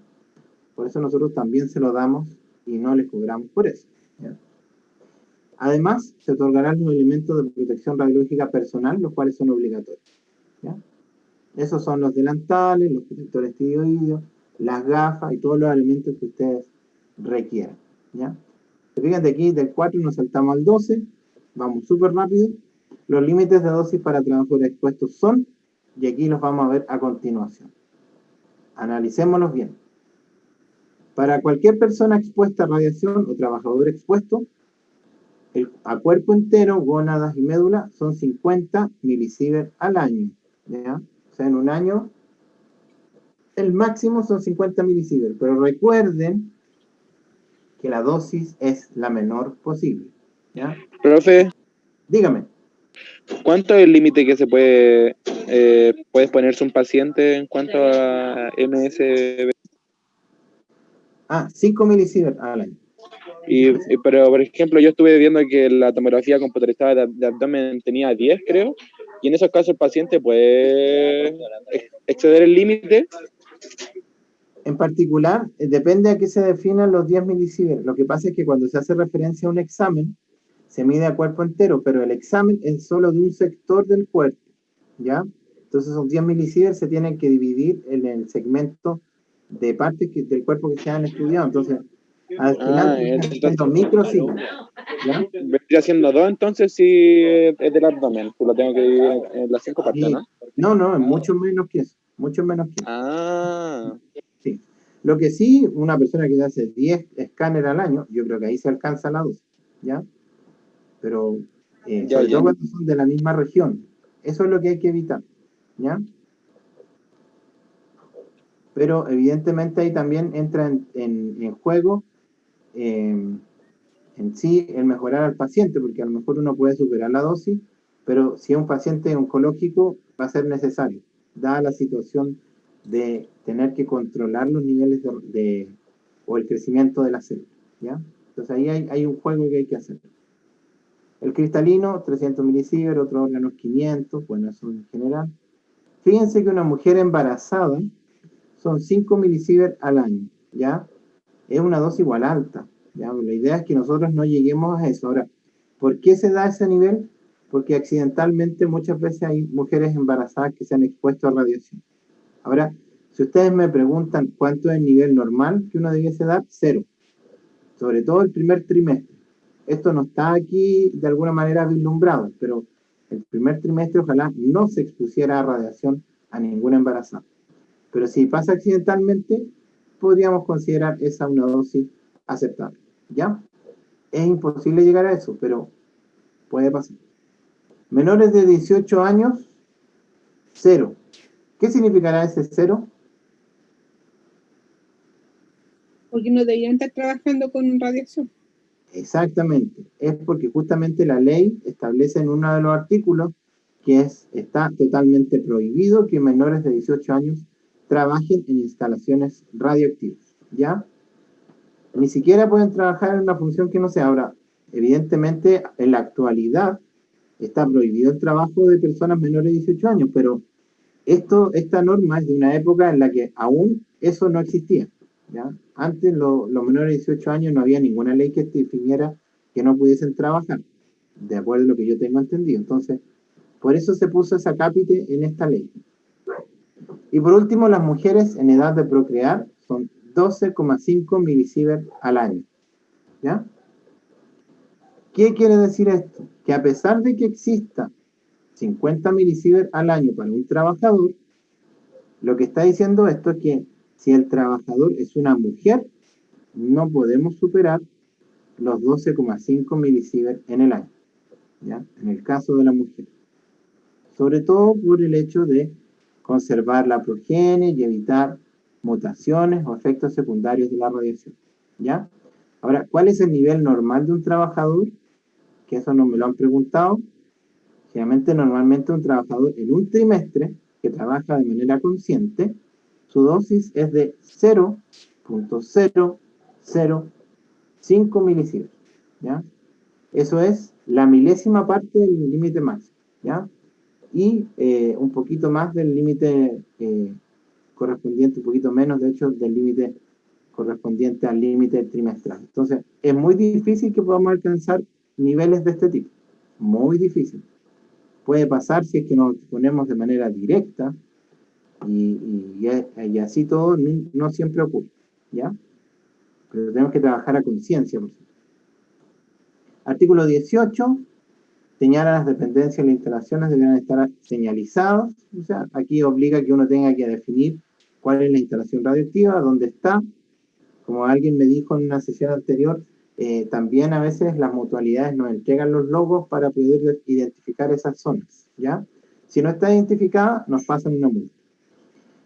Por eso nosotros también se lo damos y no les cobramos por eso. ¿Ya? Además, se otorgarán los elementos de protección radiológica personal, los cuales son obligatorios. ¿Ya? Esos son los delantales, los protectores tiroideos, las gafas y todos los elementos que ustedes requieran. ¿Ya? Se fijan de aquí, del 4 nos saltamos al 12, vamos súper rápido. Los límites de dosis para trabajadores expuestos son, y aquí los vamos a ver a continuación. Analicémoslos bien. Para cualquier persona expuesta a radiación o trabajador expuesto, a cuerpo entero, gónadas y médula, son 50 milisievert al año. ¿Ya? O sea, en un año, el máximo son 50 milisievert. Pero recuerden que la dosis es la menor posible. ¿Ya? Profe, Dígame. ¿cuánto es el límite que se puede ponerse un paciente en cuanto a MSB? 5 milisievert al año. Pero, por ejemplo, yo estuve viendo que la tomografía computarizada de abdomen tenía 10, creo, y en esos casos el paciente puede exceder el límite. En particular, depende a qué se definan los 10 milisievert. Lo que pasa es que cuando se hace referencia a un examen, se mide a cuerpo entero, pero el examen es solo de un sector del cuerpo, ¿ya? Entonces, esos 10 milisievert se tienen que dividir en el segmento de partes del cuerpo que se han estudiado. Entonces, al final, los microsignos, ¿ya? Vendría siendo 2, entonces, si es del abdomen, pues lo tengo que dividir en las 5 partes, ¿no? No, es mucho menos que eso, mucho menos que eso. Ah. Sí. Lo que sí, una persona que hace 10 escáneres al año, yo creo que ahí se alcanza la dosis, ¿ya? Pero, sobre todo cuando son de la misma región, eso es lo que hay que evitar, ¿ya? Pero evidentemente ahí también entra en juego en sí el mejorar al paciente, porque a lo mejor uno puede superar la dosis, pero si es un paciente oncológico va a ser necesario, dada la situación de tener que controlar los niveles o el crecimiento de la célula, ¿ya? Entonces ahí hay un juego que hay que hacer. El cristalino, 300 milisievert, otros órganos 500, bueno, eso en general. Fíjense que una mujer embarazada son 5 milisievert al año, ¿ya? Es una dosis igual alta, ¿ya? La idea es que nosotros no lleguemos a eso. Ahora, ¿Por qué se da ese nivel? Porque accidentalmente muchas veces hay mujeres embarazadas que se han expuesto a radiación. Ahora, si ustedes me preguntan cuánto es el nivel normal que uno debiese dar, 0. Sobre todo el primer trimestre. Esto no está aquí de alguna manera vislumbrado, pero el primer trimestre ojalá no se expusiera a radiación a ninguna embarazada. Pero si pasa accidentalmente, podríamos considerar esa una dosis aceptable. ¿Ya? Es imposible llegar a eso, pero puede pasar. Menores de 18 años, 0. ¿Qué significará ese 0? Porque no deberían estar trabajando con radiación. Exactamente. Es porque justamente la ley establece en uno de los artículos que está totalmente prohibido que menores de 18 años trabajen en instalaciones radioactivas. ¿Ya? Ni siquiera pueden trabajar en una función que no sea. Ahora, evidentemente, en la actualidad está prohibido el trabajo de personas menores de 18 años, pero esta norma es de una época en la que aún eso no existía. ¿Ya? Antes los menores de 18 años no había ninguna ley que definiera que no pudiesen trabajar, de acuerdo a lo que yo tengo entendido. Entonces, por eso se puso esa cápite en esta ley. Y por último, las mujeres en edad de procrear son 12,5 milisievert al año. ¿Ya? ¿Qué quiere decir esto? Que a pesar de que exista 50 milisievert al año para un trabajador, lo que está diciendo esto es que si el trabajador es una mujer, no podemos superar los 12,5 milisievert en el año, ¿ya? En el caso de la mujer. Sobre todo por el hecho de conservar la progenie y evitar mutaciones o efectos secundarios de la radiación, ¿ya? Ahora, ¿cuál es el nivel normal de un trabajador? Que eso no me lo han preguntado. Generalmente, normalmente un trabajador en un trimestre que trabaja de manera consciente, su dosis es de 0,005 milisievert, ¿ya? Eso es la milésima parte del límite máximo, ¿ya? Y un poquito más del límite correspondiente, un poquito menos, de hecho, del límite correspondiente al límite trimestral. Entonces, es muy difícil que podamos alcanzar niveles de este tipo. Muy difícil. Puede pasar si es que nos ponemos de manera directa y así todo no siempre ocurre, ¿ya? Pero tenemos que trabajar a conciencia, por supuesto. Artículo 18, señala las dependencias y las instalaciones deberán estar señalizadas, o sea, aquí obliga que uno tenga que definir cuál es la instalación radioactiva, dónde está. Como alguien me dijo en una sesión anterior, también a veces las mutualidades nos entregan los logos para poder identificar esas zonas, ¿ya? Si no está identificada, nos pasan una multa.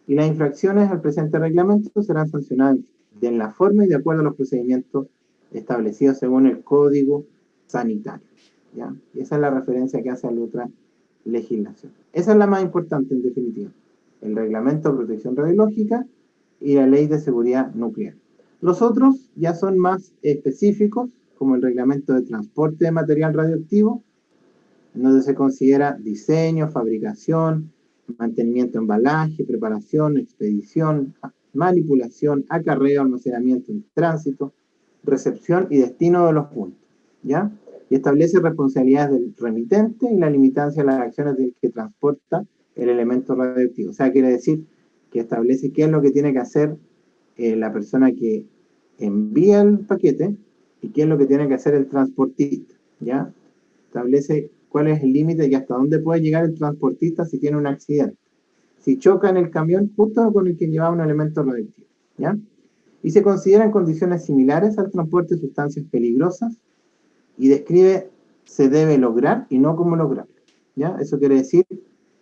Y las infracciones al presente reglamento serán sancionadas en la forma y de acuerdo a los procedimientos establecidos según el Código Sanitario, ¿ya? Y esa es la referencia que hace a la otra legislación. Esa es la más importante en definitiva. El Reglamento de Protección Radiológica y la Ley de Seguridad Nuclear. Los otros ya son más específicos, como el Reglamento de Transporte de Material Radioactivo, en donde se considera diseño, fabricación, mantenimiento, embalaje, preparación, expedición, manipulación, acarreo, almacenamiento en tránsito, recepción y destino de los puntos, ¿ya? Y establece responsabilidades del remitente y la limitancia de las acciones del que transporta el elemento radioactivo. O sea, quiere decir que establece qué es lo que tiene que hacer la persona que envía el paquete y qué es lo que tiene que hacer el transportista, ¿ya? Establece cuál es el límite y hasta dónde puede llegar el transportista si tiene un accidente. Si choca en el camión justo con el que llevaba un elemento radioactivo, ¿ya? Y se consideran condiciones similares al transporte de sustancias peligrosas y describe se debe lograr y no cómo lograrlo, ¿ya? Eso quiere decir,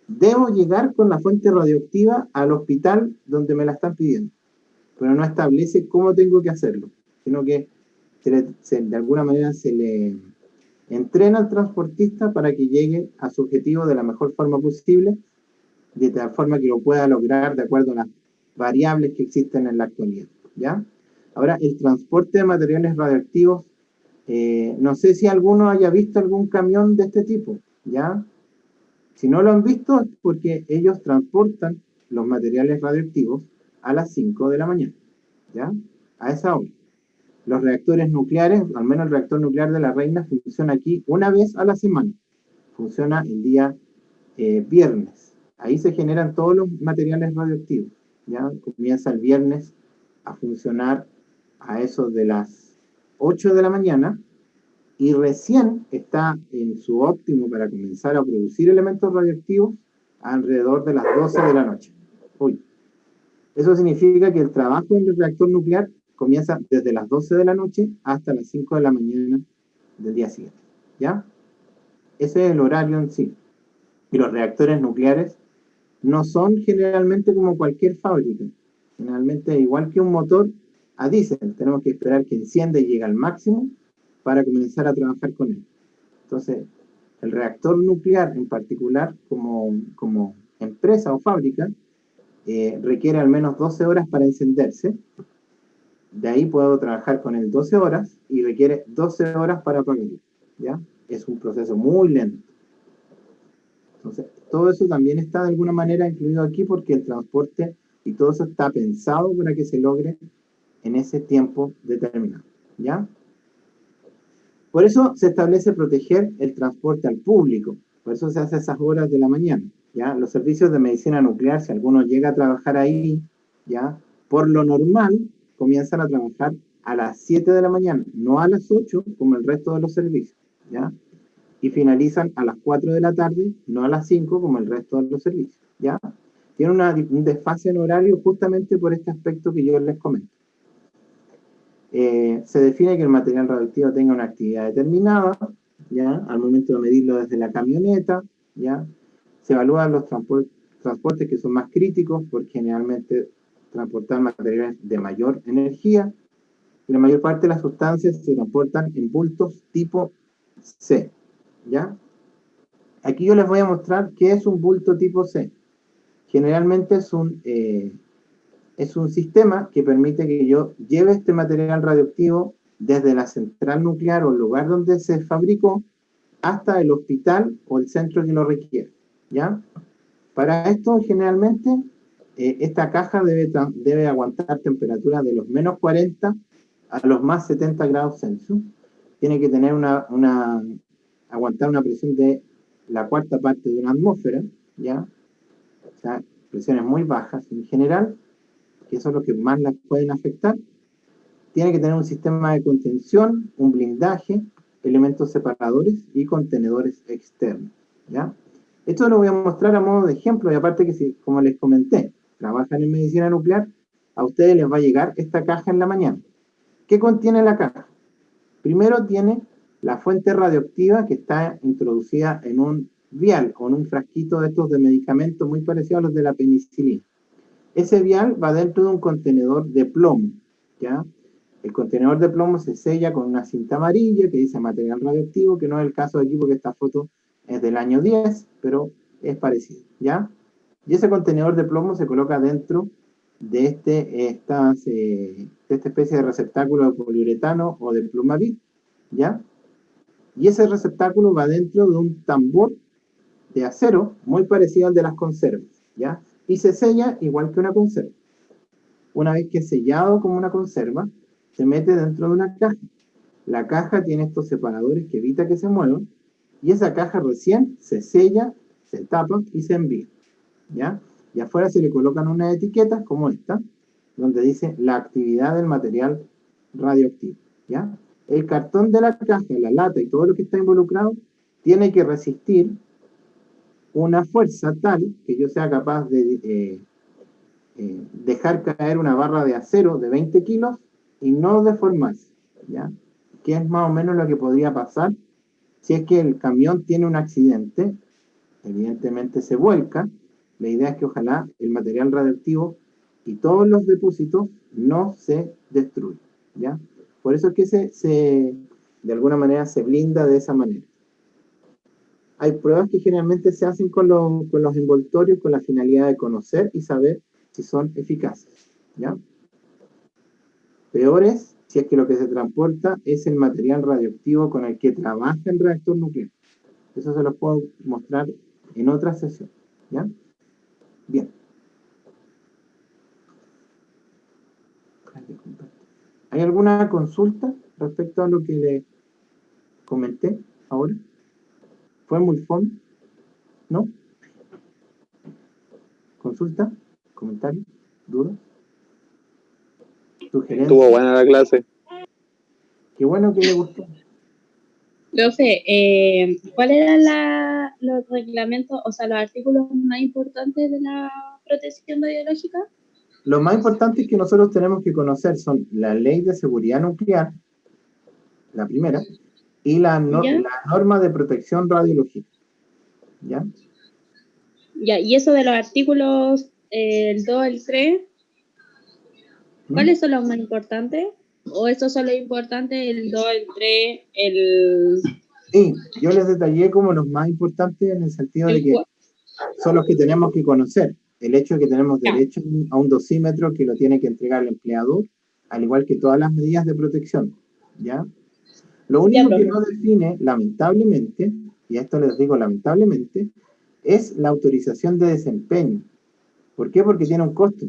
debo llegar con la fuente radioactiva al hospital donde me la están pidiendo, pero no establece cómo tengo que hacerlo, sino que de alguna manera se le entrena al transportista para que llegue a su objetivo de la mejor forma posible, de tal forma que lo pueda lograr de acuerdo a las variables que existen en la actualidad, ¿ya? Ahora, el transporte de materiales radioactivos, no sé si alguno haya visto algún camión de este tipo, ¿ya? Si no lo han visto es porque ellos transportan los materiales radioactivos a las 5 de la mañana, ¿ya? A esa hora. Los reactores nucleares, al menos el reactor nuclear de la Reina, funciona aquí una vez a la semana. Funciona el día viernes. Ahí se generan todos los materiales radioactivos. ¿Ya? Comienza el viernes a funcionar a eso de las 8 de la mañana y recién está en su óptimo para comenzar a producir elementos radioactivos alrededor de las 12 de la noche. Uy. Eso significa que el trabajo en el reactor nuclear comienza desde las 12 de la noche hasta las 5 de la mañana del día siguiente. ¿Ya? Ese es el horario en sí. Y los reactores nucleares no son generalmente como cualquier fábrica. Generalmente, igual que un motor a diésel, tenemos que esperar que encienda y llegue al máximo para comenzar a trabajar con él. Entonces, el reactor nuclear en particular, como empresa o fábrica, requiere al menos 12 horas para encenderse. De ahí puedo trabajar con él 12 horas y requiere 12 horas para apagarlo. ¿Ya? Es un proceso muy lento. Entonces, todo eso también está de alguna manera incluido aquí porque el transporte y todo eso está pensado para que se logre en ese tiempo determinado. ¿Ya? Por eso se establece proteger el transporte al público. Por eso se hace esas horas de la mañana. ¿Ya? Los servicios de medicina nuclear, si alguno llega a trabajar ahí, ¿ya? Por lo normal, comienzan a trabajar a las 7 de la mañana, no a las 8 como el resto de los servicios. ¿Ya? Y finalizan a las 4 de la tarde, no a las 5 como el resto de los servicios. ¿Ya? Tiene un desfase en horario justamente por este aspecto que yo les comento. Se define que el material radioactivo tenga una actividad determinada, ¿ya? Al momento de medirlo desde la camioneta, ¿ya? Se evalúan los transportes que son más críticos, porque generalmente transportar materiales de mayor energía, y la mayor parte de las sustancias se transportan en bultos tipo C, ¿ya? Aquí yo les voy a mostrar qué es un bulto tipo C. Generalmente es un sistema que permite que yo lleve este material radioactivo desde la central nuclear o el lugar donde se fabricó hasta el hospital o el centro que lo requiere, ¿ya? Para esto, generalmente, esta caja debe aguantar temperaturas de los menos 40 a los más 70 grados Celsius. Tiene que tener aguantar una presión de la cuarta parte de una atmósfera, ¿ya? O sea, presiones muy bajas en general, que son los que más las pueden afectar. Tiene que tener un sistema de contención, un blindaje, elementos separadores y contenedores externos, ¿ya? Esto lo voy a mostrar a modo de ejemplo, y aparte que, si, como les comenté, trabajan en medicina nuclear, a ustedes les va a llegar esta caja en la mañana. ¿Qué contiene la caja? Primero tiene la fuente radioactiva que está introducida en un vial o en un frasquito de estos de medicamentos muy parecidos a los de la penicilina. Ese vial va dentro de un contenedor de plomo, ¿ya? El contenedor de plomo se sella con una cinta amarilla que dice material radioactivo, que no es el caso de aquí porque esta foto es del año 10, pero es parecido, ¿ya? Y ese contenedor de plomo se coloca dentro de esta especie de receptáculo de poliuretano o de Plumavit, ¿ya? Y ese receptáculo va dentro de un tambor de acero muy parecido al de las conservas, ¿ya? Y se sella igual que una conserva. Una vez que es sellado como una conserva, se mete dentro de una caja. La caja tiene estos separadores que evita que se muevan, y esa caja recién se sella, se tapa y se envía, ¿ya? Y afuera se le colocan unas etiquetas como esta, donde dice la actividad del material radioactivo, ¿ya? El cartón de la caja, la lata y todo lo que está involucrado tiene que resistir una fuerza tal que yo sea capaz de dejar caer una barra de acero de 20 kilos y no deformarse, ¿ya? Que es más o menos lo que podría pasar si es que el camión tiene un accidente. Evidentemente se vuelca. La idea es que ojalá el material radioactivo y todos los depósitos no se destruyan, ¿ya? Por eso es que de alguna manera se blinda de esa manera. Hay pruebas que generalmente se hacen con los envoltorios con la finalidad de conocer y saber si son eficaces, ¿ya? Peor es si es que lo que se transporta es el material radioactivo con el que trabaja el reactor nuclear. Eso se los puedo mostrar en otra sesión, ¿ya? Bien. Ahí ¿Hay alguna consulta respecto a lo que le comenté ahora? ¿Fue muy fome? ¿No? ¿Consulta? ¿Comentario? ¿Duda? ¿Sugerencia? Estuvo buena la clase. Qué bueno que le gustó. Profe, ¿cuáles eran los reglamentos, o sea, los artículos más importantes de la protección radiológica? Lo más importante que nosotros tenemos que conocer son la Ley de Seguridad Nuclear, la primera, y la norma de protección radiológica. ¿Ya? Ya, y eso de los artículos, el 2, el 3, ¿cuáles son los más importantes? ¿O estos son los importantes, el 2, el 3, el... Sí, yo les detallé como los más importantes en el sentido de que son los que tenemos que conocer. El hecho de que tenemos derecho a un dosímetro que lo tiene que entregar el empleador, al igual que todas las medidas de protección. ¿Ya? Lo único que no define, lamentablemente, y a esto les digo lamentablemente, es la autorización de desempeño. ¿Por qué? Porque tiene un costo.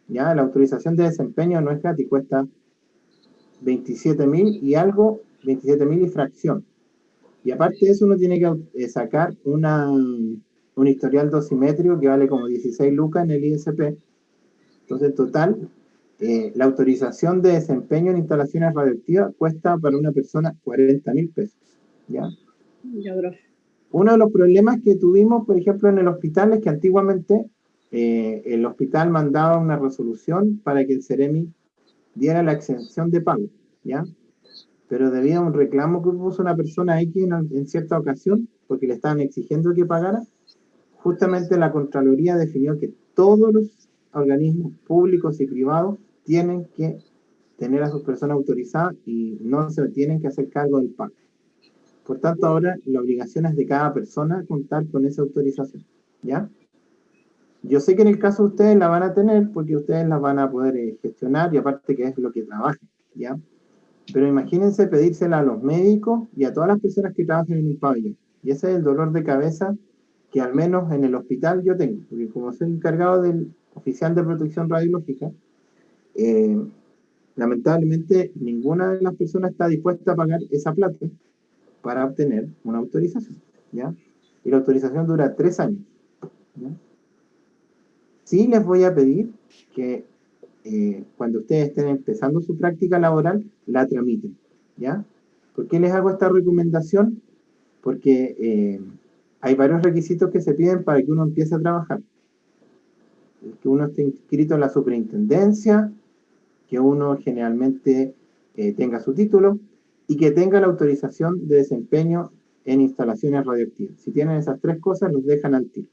¿Ya? La autorización de desempeño no es gratis, cuesta 27.000 y algo, 27.000 y fracción. Y aparte de eso, uno tiene que sacar un historial dosimétrico que vale como 16 lucas en el ISP. Entonces, en total, la autorización de desempeño en instalaciones radioactivas cuesta para una persona 40.000 pesos. ¿Ya? Uno de los problemas que tuvimos, por ejemplo, en el hospital es que antiguamente el hospital mandaba una resolución para que el Ceremi diera la exención de pago. ¿Ya? Pero debido a un reclamo que puso una persona X en cierta ocasión, porque le estaban exigiendo que pagara, justamente la Contraloría definió que todos los organismos públicos y privados tienen que tener a sus personas autorizadas y no se tienen que hacer cargo del pago. Por tanto, ahora la obligación es de cada persona contar con esa autorización. ¿Ya? Yo sé que en el caso de ustedes la van a tener porque ustedes la van a poder gestionar y aparte que es lo que trabajan. ¿Ya? Pero imagínense pedírsela a los médicos y a todas las personas que trabajan en un pabellón. Y ese es el dolor de cabeza que al menos en el hospital yo tengo. Porque como soy encargado del oficial de protección radiológica, lamentablemente ninguna de las personas está dispuesta a pagar esa plata para obtener una autorización. ¿Ya? Y la autorización dura 3 años. ¿Ya? Sí les voy a pedir que cuando ustedes estén empezando su práctica laboral, la tramiten, ¿ya? ¿Por qué les hago esta recomendación? Porque hay varios requisitos que se piden para que uno empiece a trabajar. Que uno esté inscrito en la superintendencia, que uno generalmente tenga su título y que tenga la autorización de desempeño en instalaciones radioactivas. Si tienen esas 3 cosas, los dejan al tiro.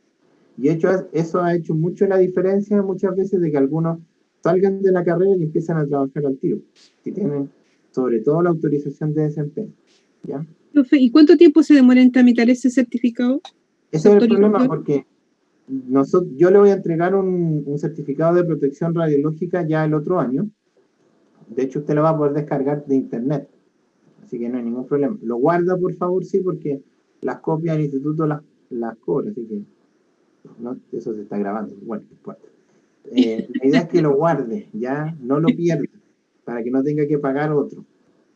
Y eso ha hecho mucho la diferencia muchas veces de que algunos salgan de la carrera y empiezan a trabajar al tiro, si tienen sobre todo la autorización de desempeño. ¿Ya? Profe, ¿y cuánto tiempo se demora en tramitar ese certificado? Ese es el problema porque yo le voy a entregar un certificado de protección radiológica ya el otro año. De hecho, usted lo va a poder descargar de internet. Así que no hay ningún problema. Lo guarda, por favor, sí, porque las copias del instituto las cobra, así que no, eso se está grabando. Bueno, no importa. La idea es que lo guarde, ¿ya? No lo pierda, para que no tenga que pagar otro,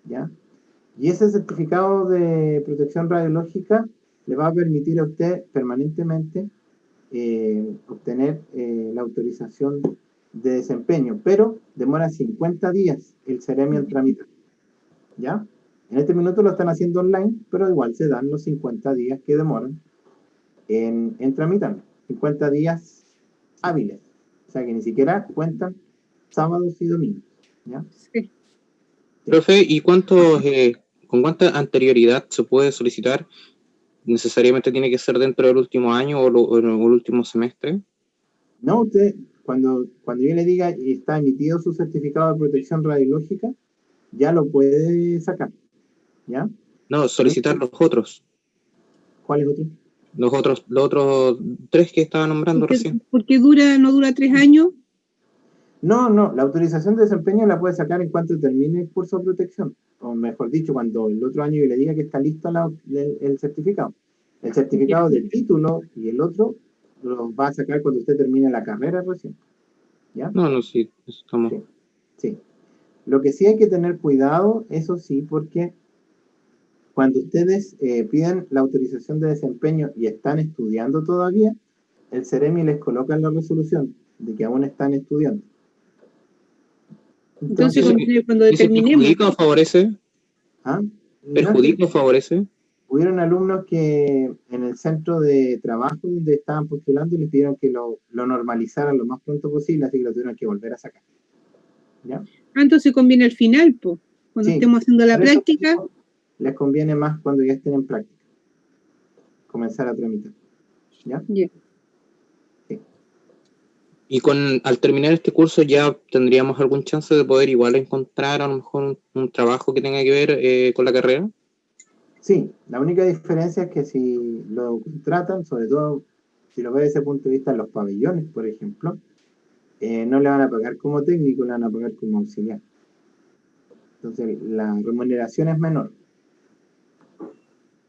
¿ya? Y ese certificado de protección radiológica le va a permitir a usted permanentemente obtener la autorización de desempeño, pero demora 50 días el Ceremi en tramitar, ¿ya? En este minuto lo están haciendo online, pero igual se dan los 50 días que demoran en tramitar, 50 días hábiles. O sea que ni siquiera cuentan sábados y domingos. ¿Ya? Sí. Profe, ¿y con cuánta anterioridad se puede solicitar? ¿Necesariamente tiene que ser dentro del último año o el último semestre? No, usted, cuando yo le diga y está emitido su certificado de protección radiológica, ya lo puede sacar. ¿Ya? No, solicitar los otros. ¿Cuáles otros? Los otros 3 que estaba nombrando recién. ¿Por qué no dura 3 años? No, la autorización de desempeño la puede sacar en cuanto termine el curso de protección. O mejor dicho, cuando el otro año yo le diga que está listo el certificado. El certificado del título y el otro lo va a sacar cuando usted termine la carrera recién. ¿Ya? No, sí, estamos. Sí. Lo que sí hay que tener cuidado, eso sí, porque cuando ustedes piden la autorización de desempeño y están estudiando todavía, el Ceremi les coloca en la resolución de que aún están estudiando. Entonces, ¿Eso cuando eso determinemos, perjudica o favorece? ¿ah? No es que ¿Perjudica o favorece? hubieron alumnos que en el centro de trabajo donde estaban postulando les pidieron que lo normalizaran lo más pronto posible, así que lo tuvieron que volver a sacar. ¿Ya? entonces conviene al final, pues, cuando Sí, estemos haciendo la por eso práctica. les conviene más cuando ya estén en práctica comenzar a tramitar. ¿Ya? Ya. Y al terminar este curso ya tendríamos algún chance de poder igual encontrar a lo mejor un trabajo que tenga que ver con la carrera. Sí, la única diferencia es que si lo contratan, sobre todo si lo ve desde ese punto de vista en los pabellones, por ejemplo, no le van a pagar como técnico, le van a pagar como auxiliar. Entonces la remuneración es menor.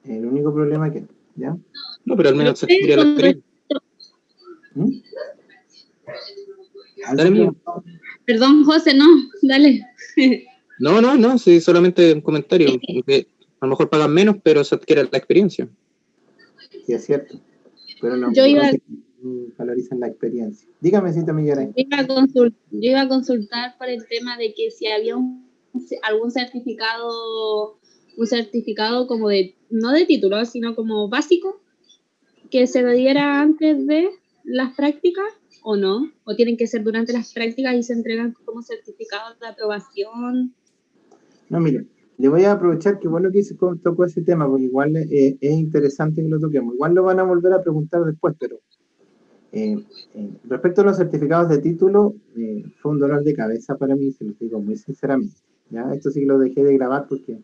El único problema que, ¿ya? No, pero al menos se Profe, adquiere la con experiencia. ¿Mm? Dale, ¿Algo amigo. preguntado? Perdón, José, no, dale. No, sí, solamente un comentario. Que a lo mejor pagan menos, pero se adquiere la experiencia. Sí, es cierto. Pero no, Yo iba, parece que valorizan la experiencia. Dígame si también lloré. yo iba a consultar por el tema de que si había algún certificado como de, no de título, sino como básico, que se diera antes de las prácticas o no, o tienen que ser durante las prácticas y se entregan como certificados de aprobación. No, mire, le voy a aprovechar que bueno que tocó ese tema, porque igual es interesante que lo toquemos. Igual lo van a volver a preguntar después, pero respecto a los certificados de título, fue un dolor de cabeza para mí, se lo digo muy sinceramente. ¿Ya? Esto sí que lo dejé de grabar porque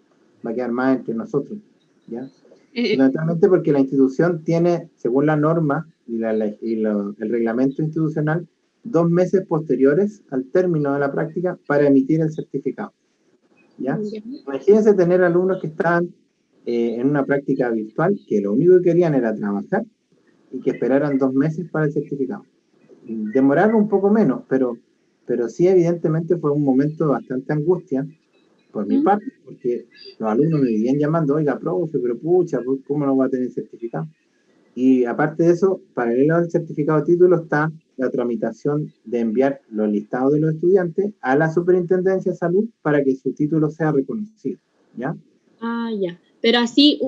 va a quedar más entre nosotros. ¿Ya? Fundamentalmente porque la institución tiene, según la norma y el reglamento institucional, 2 meses posteriores al término de la práctica para emitir el certificado. ¿Ya? Imagínense tener alumnos que estaban en una práctica virtual, que lo único que querían era trabajar y que esperaran 2 meses para el certificado. Demoraron un poco menos, pero sí evidentemente fue un momento de bastante angustia por mi parte, porque los alumnos me vivían llamando, oiga, profe, pero pucha, ¿cómo no va a tener certificado? Y aparte de eso, paralelo al certificado de título está la tramitación de enviar los listados de los estudiantes a la Superintendencia de Salud para que su título sea reconocido, ¿ya? Ah, ya. Pero así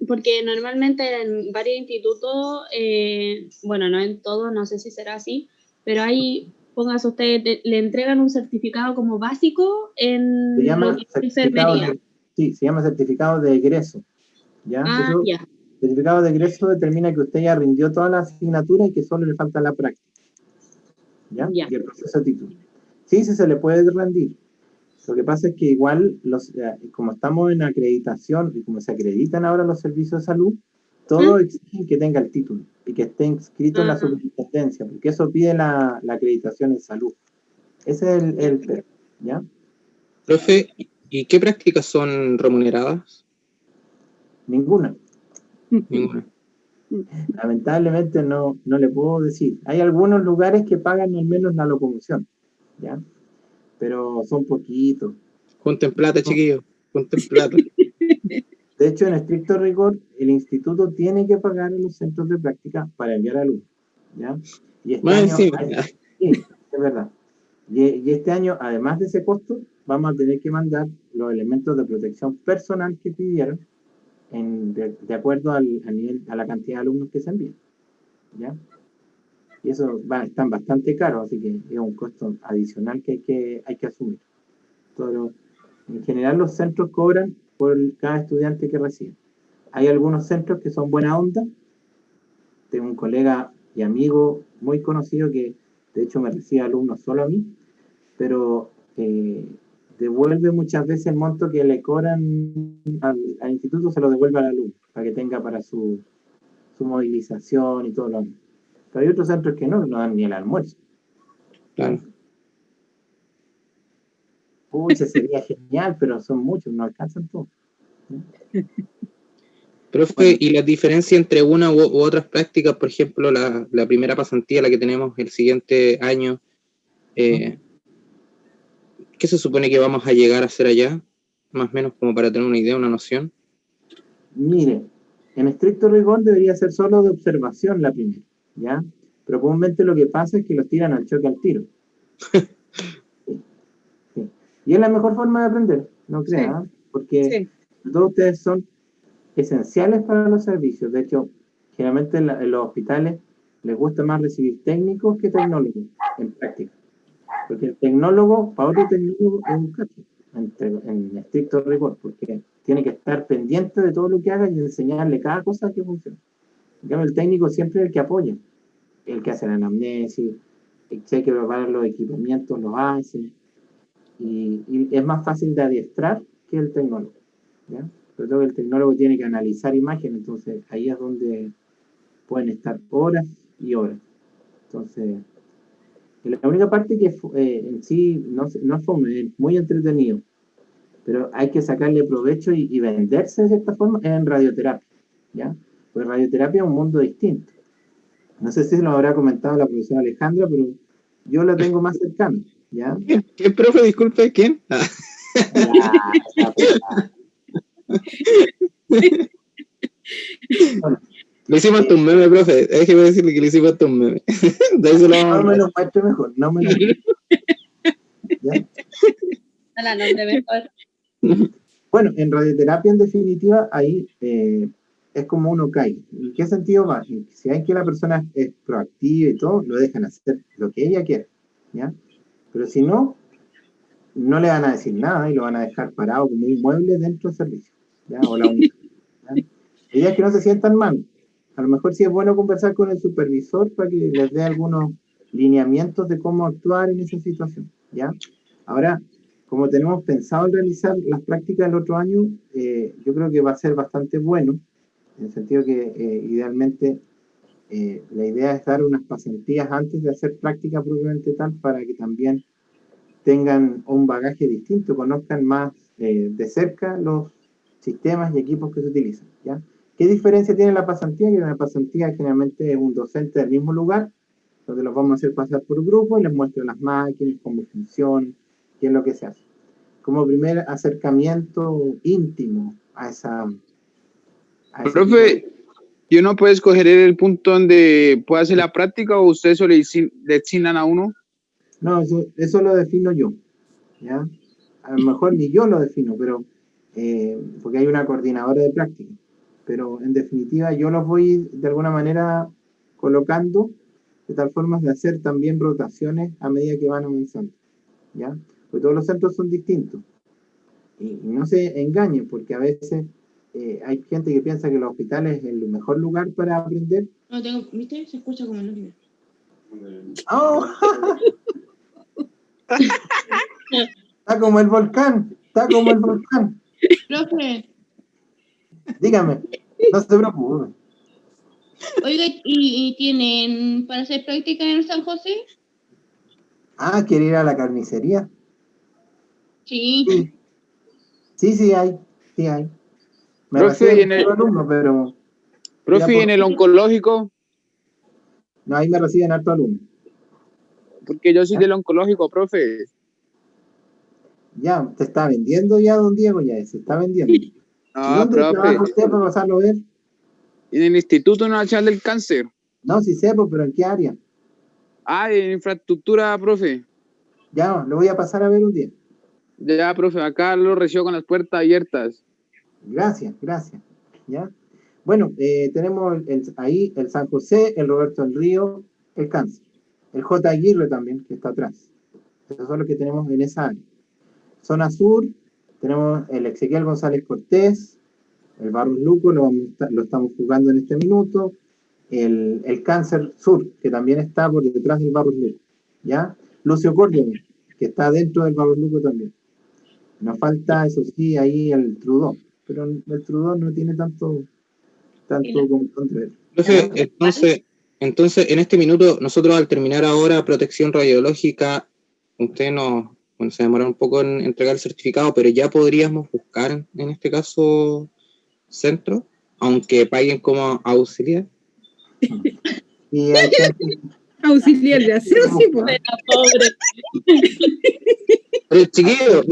porque normalmente en varios institutos, bueno, no en todos, no sé si será así, pero ahí, póngase usted, le entregan un certificado como básico en Se llama lo que es certificado enfermería. se llama certificado de egreso, ¿ya? Ah, Eso, ya. certificado de egreso determina que usted ya rindió todas las asignaturas y que solo le falta la práctica, ¿ya? Ya. Y el proceso de título. Sí, se le puede rendir. Lo que pasa es que igual, como estamos en acreditación y como se acreditan ahora los servicios de salud, todos exigen que tenga el título y que esté inscrito en la superintendencia, porque eso pide la acreditación en salud. Ese es el ¿ya? Profe, ¿y qué prácticas son remuneradas? Ninguna. Ninguna. Lamentablemente no le puedo decir. Hay algunos lugares que pagan al menos la locomoción, ¿ya? Pero son poquitos. Junten plata, chiquillos. Junten plata. De hecho, en estricto rigor, el instituto tiene que pagar en los centros de práctica para enviar alumnos, ¿ya? Y este Más año, encima. sí, es verdad. Y este año, además de ese costo, vamos a tener que mandar los elementos de protección personal que pidieron de acuerdo a la cantidad de alumnos que se envían, ¿ya? Y eso están bastante caros, así que es un costo adicional que hay que asumir. Pero en general los centros cobran por cada estudiante que recibe. Hay algunos centros que son buena onda. Tengo un colega y amigo muy conocido que de hecho me recibe alumnos solo a mí, pero devuelve muchas veces el monto que le cobran al instituto, se lo devuelve al alumno, para que tenga para su movilización y todo lo demás. Pero hay otros centros que no dan ni el almuerzo. Claro. Pucha, sería genial, pero son muchos, no alcanzan todos. Profe, Bueno. ¿y la diferencia entre una u otras prácticas, por ejemplo, la primera pasantía, la que tenemos el siguiente año, ¿Qué se supone que vamos a llegar a hacer allá? Más o menos como para tener una idea, una noción. Mire, en estricto rigor debería ser solo de observación la primera, ¿ya? Pero comúnmente lo que pasa es que los tiran al choque al tiro. Sí. Y es la mejor forma de aprender, no crean, ¿eh? Porque Sí. todos ustedes son esenciales para los servicios. De hecho, generalmente en los hospitales les gusta más recibir técnicos que tecnólogos en práctica. Porque el tecnólogo, para otro tecnólogo, es un cacho, en estricto rigor, porque tiene que estar pendiente de todo lo que haga y enseñarle cada cosa que funciona. En cambio, el técnico siempre es el que apoya, el que hace la anamnesis, el que hay que preparar los equipamientos, los hace, y es más fácil de adiestrar que el tecnólogo, ¿ya? Sobre todo que el tecnólogo tiene que analizar imágenes, entonces ahí es donde pueden estar horas y horas. Entonces, la única parte que en sí no es fome, es muy entretenido, pero hay que sacarle provecho y venderse de cierta forma en radioterapia, ¿ya? Pues radioterapia es un mundo distinto. No sé si lo habrá comentado la profesora Alejandra, pero yo la tengo más cercana, ¿ya? ¿Quién, profe? Disculpe, ¿quién? Ah. Bueno, Le hicimos hasta un meme, profe. Déjeme decirle que le hicimos hasta un meme. De ahí se lo vamos no me lo muestre mejor, no me lo muestre. ¿Ya? A la nombre mejor. Bueno, en radioterapia, en definitiva, ahí es como uno cae. ¿En qué sentido va? Si hay que la persona es proactiva y todo, lo dejan hacer lo que ella quiere, ¿ya? Pero si no, no le van a decir nada y lo van a dejar parado como un mueble dentro del servicio, ¿ya? O la unidad, ¿ya? La idea es que no se sientan mal. A lo mejor sí es bueno conversar con el supervisor para que les dé algunos lineamientos de cómo actuar en esa situación, ¿ya? Ahora, como tenemos pensado en realizar las prácticas el otro año, yo creo que va a ser bastante bueno, en el sentido que idealmente la idea es dar unas pasantías antes de hacer práctica propiamente tal para que también tengan un bagaje distinto, conozcan más de cerca los sistemas y equipos que se utilizan, ¿ya? ¿Qué diferencia tiene la pasantía? Que una pasantía generalmente es un docente del mismo lugar, donde los vamos a hacer pasar por grupo y les muestro las máquinas, cómo funcionan, qué es lo que se hace. Como primer acercamiento íntimo a esa... Profe, ¿y uno puede escoger el punto donde puede hacer la práctica o ustedes le asignan a uno? No, eso lo defino yo, ¿ya? A lo mejor ni yo lo defino, pero porque hay una coordinadora de práctica. Pero en definitiva yo los voy de alguna manera colocando de tal forma de hacer también rotaciones a medida que van avanzando, ¿ya? Porque todos los centros son distintos. Y no se engañen, porque a veces hay gente que piensa que los hospitales es el mejor lugar para aprender. No tengo, ¿viste? Se escucha como el último. ¡Oh! Está como el volcán, está como el volcán. Profe, Dígame, no se preocupe. oiga, ¿y tienen para hacer práctica en San José? Ah, ¿quiere ir a la carnicería? Sí. Sí hay, sí hay. Me Profe, reciben harto alumnos, pero... Profe, ¿y en el oncológico? No, ahí me reciben harto alumnos. Porque yo soy del oncológico, profe. Ya, te está vendiendo ya, don Diego, ya se está vendiendo. ¿Y No, dónde profe, trabaja usted para pasarlo a ver? en el Instituto Nacional del Cáncer. No, sí sé, pero ¿en qué área? Ah, en infraestructura, profe. Ya, lo voy a pasar a ver un día. Ya, profe, acá lo recibo con las puertas abiertas. Gracias, gracias. ¿Ya? Bueno, tenemos ahí el San José, el Roberto del Río, el Cáncer. El J. Aguirre también, que está atrás. Esos son los que tenemos en esa área. Zona Sur, tenemos el Ezequiel González Cortés, el Barros Luco, lo estamos jugando en este minuto. El Cáncer Sur, que también está por detrás del Barros Luco. ¿Ya? Lucio Córdoba, que está dentro del Barros Luco también. Nos falta, eso sí, ahí el Trudó, pero el Trudó no tiene tanto como contra. Entonces, en este minuto, nosotros al terminar ahora protección radiológica, usted se demora un poco en entregar el certificado, pero ya podríamos buscar, en este caso, centro, aunque paguen como auxiliar. Y hay gente... Auxiliar de aseo, sí, pues. Pobre. Pero chiquillo,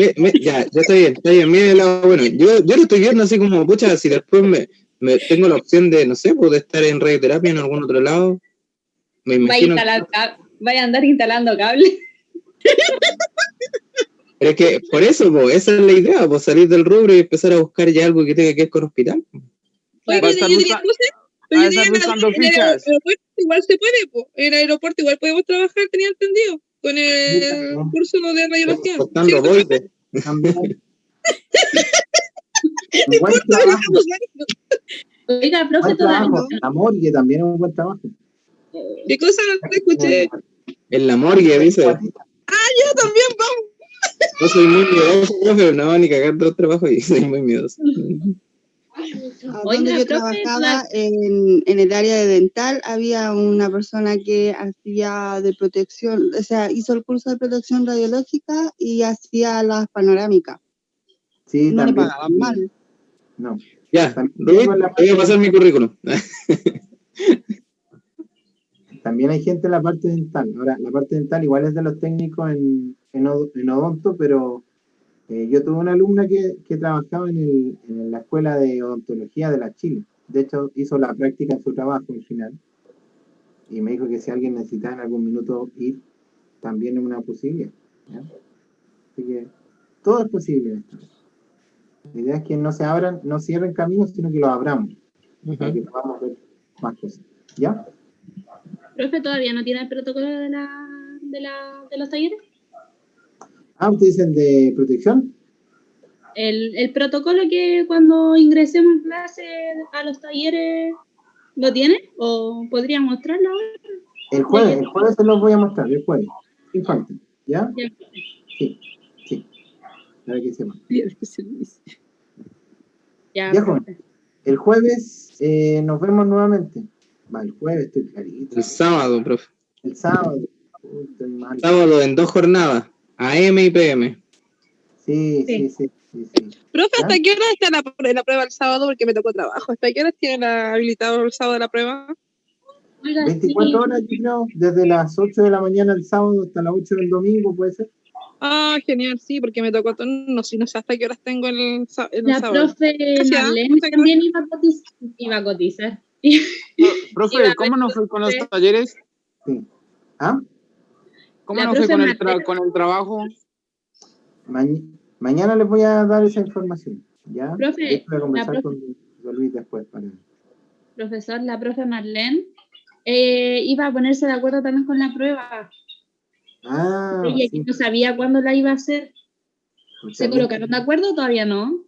ya está bien, mire el lado bueno. Yo lo estoy viendo así como, pucha, si después me tengo la opción de, no sé, pues de estar en radioterapia en algún otro lado, me imagino. Vaya a andar instalando cables. Pero es que, por eso, pues, esa es la idea, pues salir del rubro y empezar a buscar ya algo que tenga que ver con hospital. Oye, Va a pero estar yo diría, no sé, pero yo diría buscando en el fichas. aeropuerto igual se puede, po. En el aeropuerto igual podemos trabajar, tenía entendido, con el curso de radiología. Cortando voides. También. Un buen trabajo. Oiga, profe, Buen todavía trabajo. no. La morgue también es un buen trabajo. ¿Qué cosa no te escuché? En la morgue, dice. Yo también, vamos. Yo soy muy miedoso, pero no, ni cagar dos trabajos y soy muy miedoso. Donde Oiga, yo profe, trabajaba en el área de dental, había una persona que hacía de protección, o sea, hizo el curso de protección radiológica y hacía las panorámicas. Sí, No le también. pagaban mal. No. Ya, También Rubén, tengo en la te voy a pasar mi currículum. También hay gente en la parte dental. Ahora, la parte dental igual es de los técnicos en odonto, pero yo tuve una alumna que trabajaba en la escuela de odontología de la Chile. De hecho, hizo la práctica en su trabajo al final. Y me dijo que si alguien necesitaba en algún minuto ir, también es una posibilidad. ¿Ya? Así que todo es posible en esto. La idea es que no cierren caminos, sino que los abramos, para que podamos ver más cosas. ¿Ya? profe, todavía no tiene el protocolo de los talleres. ¿Ustedes dicen de protección? El protocolo que cuando ingresemos en clase a los talleres, ¿lo tiene? ¿O podría mostrarlo ahora? El jueves se los voy a mostrar, el jueves. Sin falta. ¿Ya? Ya. Sí. Para que sepan. Ya, Ya, profe. joven. El jueves nos vemos nuevamente. El jueves estoy clarito. El sábado, profe. El sábado. Uy, estoy mal. Sábado en 2 jornadas, AM y PM. Sí. Profe, ¿Ya? ¿hasta qué hora está la prueba el sábado? Porque me tocó trabajo. ¿Hasta qué hora tiene habilitado el sábado la prueba? Oiga, 24 horas, yo creo, desde las 8 de la mañana del sábado hasta las 8 del domingo, ¿puede ser? Genial, sí, porque me tocó, no sé hasta qué horas tengo el sábado. La profe Marlene también iba a cotizar. Profe, ¿cómo nos fue con los talleres? Sí. ¿Cómo La nos fue profe con el trabajo? Mañana les voy a dar esa información. ¿Ya? Profe, Voy a conversar con Luis después. Profesor, la profe Marlene iba a ponerse de acuerdo también con la prueba. Ella Sí. que no sabía cuándo la iba a hacer. ¿Se colocaron de acuerdo o todavía no?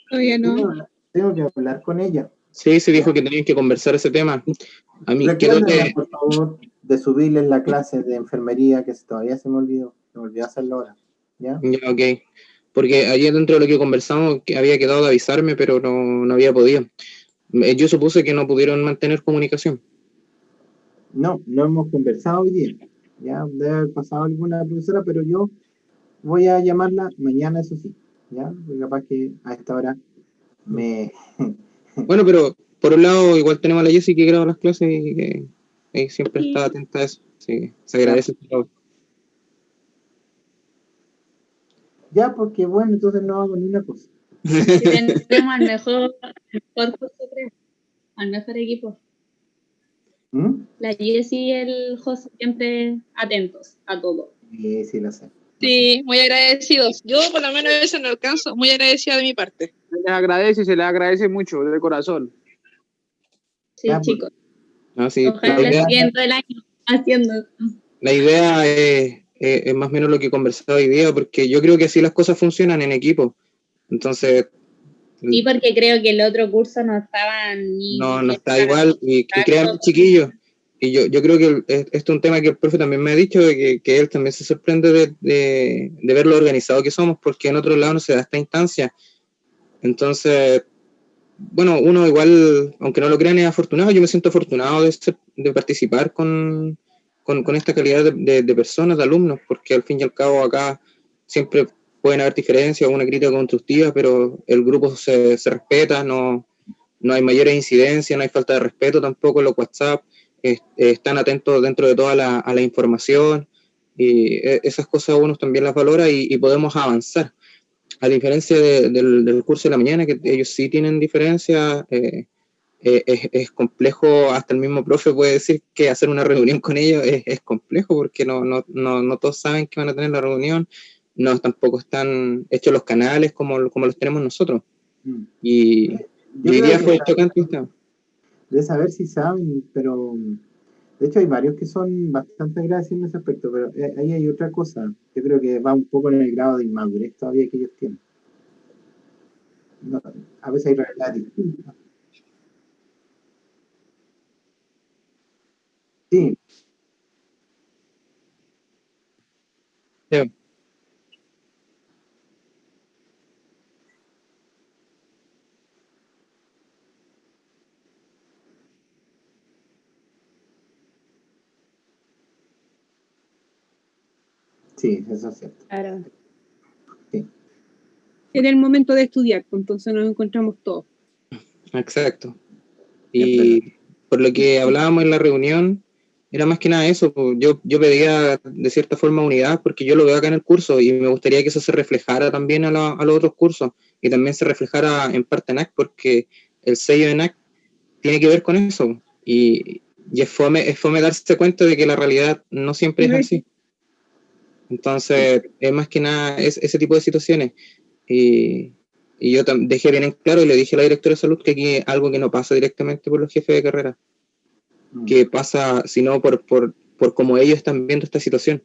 Todavía no. Tengo que hablar con ella. Sí, se dijo que tenían que conversar ese tema. A mí quedó Recuérdenme, por favor, de subirles la clase de enfermería, que todavía se me olvidó hacerlo ahora. ¿Ya? Ya, ok. Porque ayer dentro de lo que conversamos que había quedado de avisarme, pero no había podido. Yo supuse que no pudieron mantener comunicación. No hemos conversado hoy día. Ya debe haber pasado alguna profesora, pero yo voy a llamarla mañana, eso sí. ¿Ya? Porque capaz que a esta hora me... Bueno, pero por un lado igual tenemos a la Jessie que graba las clases y que siempre está atenta a eso. Sí, se agradece. Ya, porque bueno, entonces no hago ni una cosa. Tenemos al mejor curso, creo. Al mejor equipo. La Jessie y el José siempre atentos a todo. Sí, lo sé. Sí, muy agradecidos. Yo por lo menos eso no alcanzo. Muy agradecida de mi parte. Se les agradece mucho, de corazón. Sí, chicos. Sí, ojalá sigan todo el año haciendo. La idea es más o menos lo que conversaba hoy día, porque yo creo que así las cosas funcionan en equipo. Entonces... Sí, porque creo que el otro curso no estaba ni... No está igual, y créanme, chiquillos, y yo creo que esto es un tema que el profe también me ha dicho, de que él también se sorprende de ver lo organizado que somos, porque en otro lado no se da esta instancia. Entonces, bueno, uno igual, aunque no lo crean, es afortunado. Yo me siento afortunado de participar con esta calidad de personas, de alumnos, porque al fin y al cabo acá siempre pueden haber diferencias, una crítica constructiva, pero el grupo se respeta, no hay mayores incidencias, no hay falta de respeto tampoco en los WhatsApp, están atentos dentro de toda a la información, Y esas cosas uno también las valora y podemos avanzar. A diferencia del curso de la mañana, que ellos sí tienen diferencias, es complejo, hasta el mismo profe puede decir que hacer una reunión con ellos es complejo, porque no todos saben que van a tener la reunión, no tampoco están hechos los canales como los tenemos nosotros. Y hoy día fue chocante. De saber si saben, pero de hecho hay varios que son bastante agradecidos en ese aspecto, pero ahí hay otra cosa. Yo creo que va un poco en el grado de inmadurez todavía que ellos tienen. No, a veces hay realidades distintas. Sí, Sí. sí, eso es cierto. Claro. Era el momento de estudiar, pues, entonces nos encontramos todos. Exacto. Y por lo que hablábamos en la reunión, era más que nada eso, pues, yo pedía de cierta forma unidad, porque yo lo veo acá en el curso y me gustaría que eso se reflejara también a los otros cursos y también se reflejara en parte en AC, porque el sello de NAC tiene que ver con eso y es fome darse cuenta de que la realidad no siempre es así. Entonces, es más que nada ese tipo de situaciones. Y yo dejé bien en claro y le dije a la directora de salud que aquí es algo que no pasa directamente por los jefes de carrera, que pasa, sino por cómo ellos están viendo esta situación.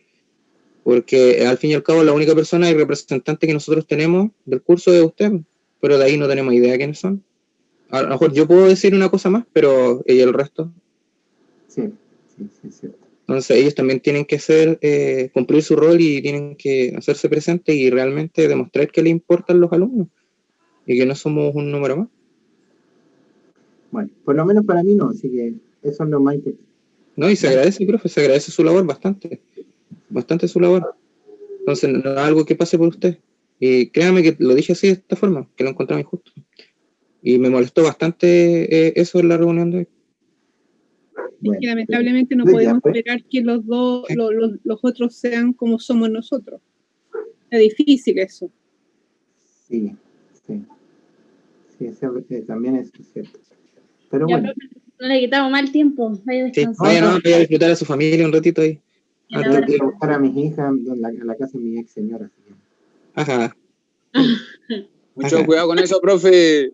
Porque al fin y al cabo la única persona y representante que nosotros tenemos del curso es usted, pero de ahí no tenemos idea de quiénes son. A lo mejor yo puedo decir una cosa más, pero ¿y el resto? Sí, es cierto. Entonces ellos también tienen que cumplir su rol y tienen que hacerse presentes y realmente demostrar que le importan los alumnos y que no somos un número más. Bueno, por lo menos para mí no, así que eso es lo más importante. No, y se agradece, profe, se agradece su labor bastante su labor. Entonces no es algo que pase por usted. Y créame que lo dije así de esta forma, que lo encontraba injusto. Y me molestó bastante eso en la reunión de hoy. Es que lamentablemente no podemos esperar que los dos, los otros sean como somos nosotros. Es difícil eso. Sí, también es cierto. Pero Ya, bueno. no le quitamos mal tiempo. Vaya a descansar. Sí, vaya a disfrutar a su familia un ratito ahí. Tengo que buscar a mis hijas a la casa de mi ex señora. Ajá. Mucho cuidado con eso, profe.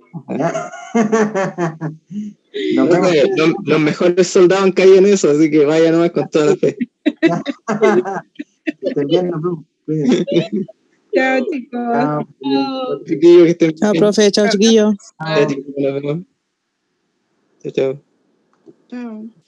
Los mejores soldados han caído en eso, así que vaya nomás con toda la fe. Que estén bien, nos vemos. Cuídense. Chao, chicos. Chao, chiquillos, que estén Chao, bien. profe. Chao, chiquillos. Chao, chicos, nos vemos. Chao, chao. Chao.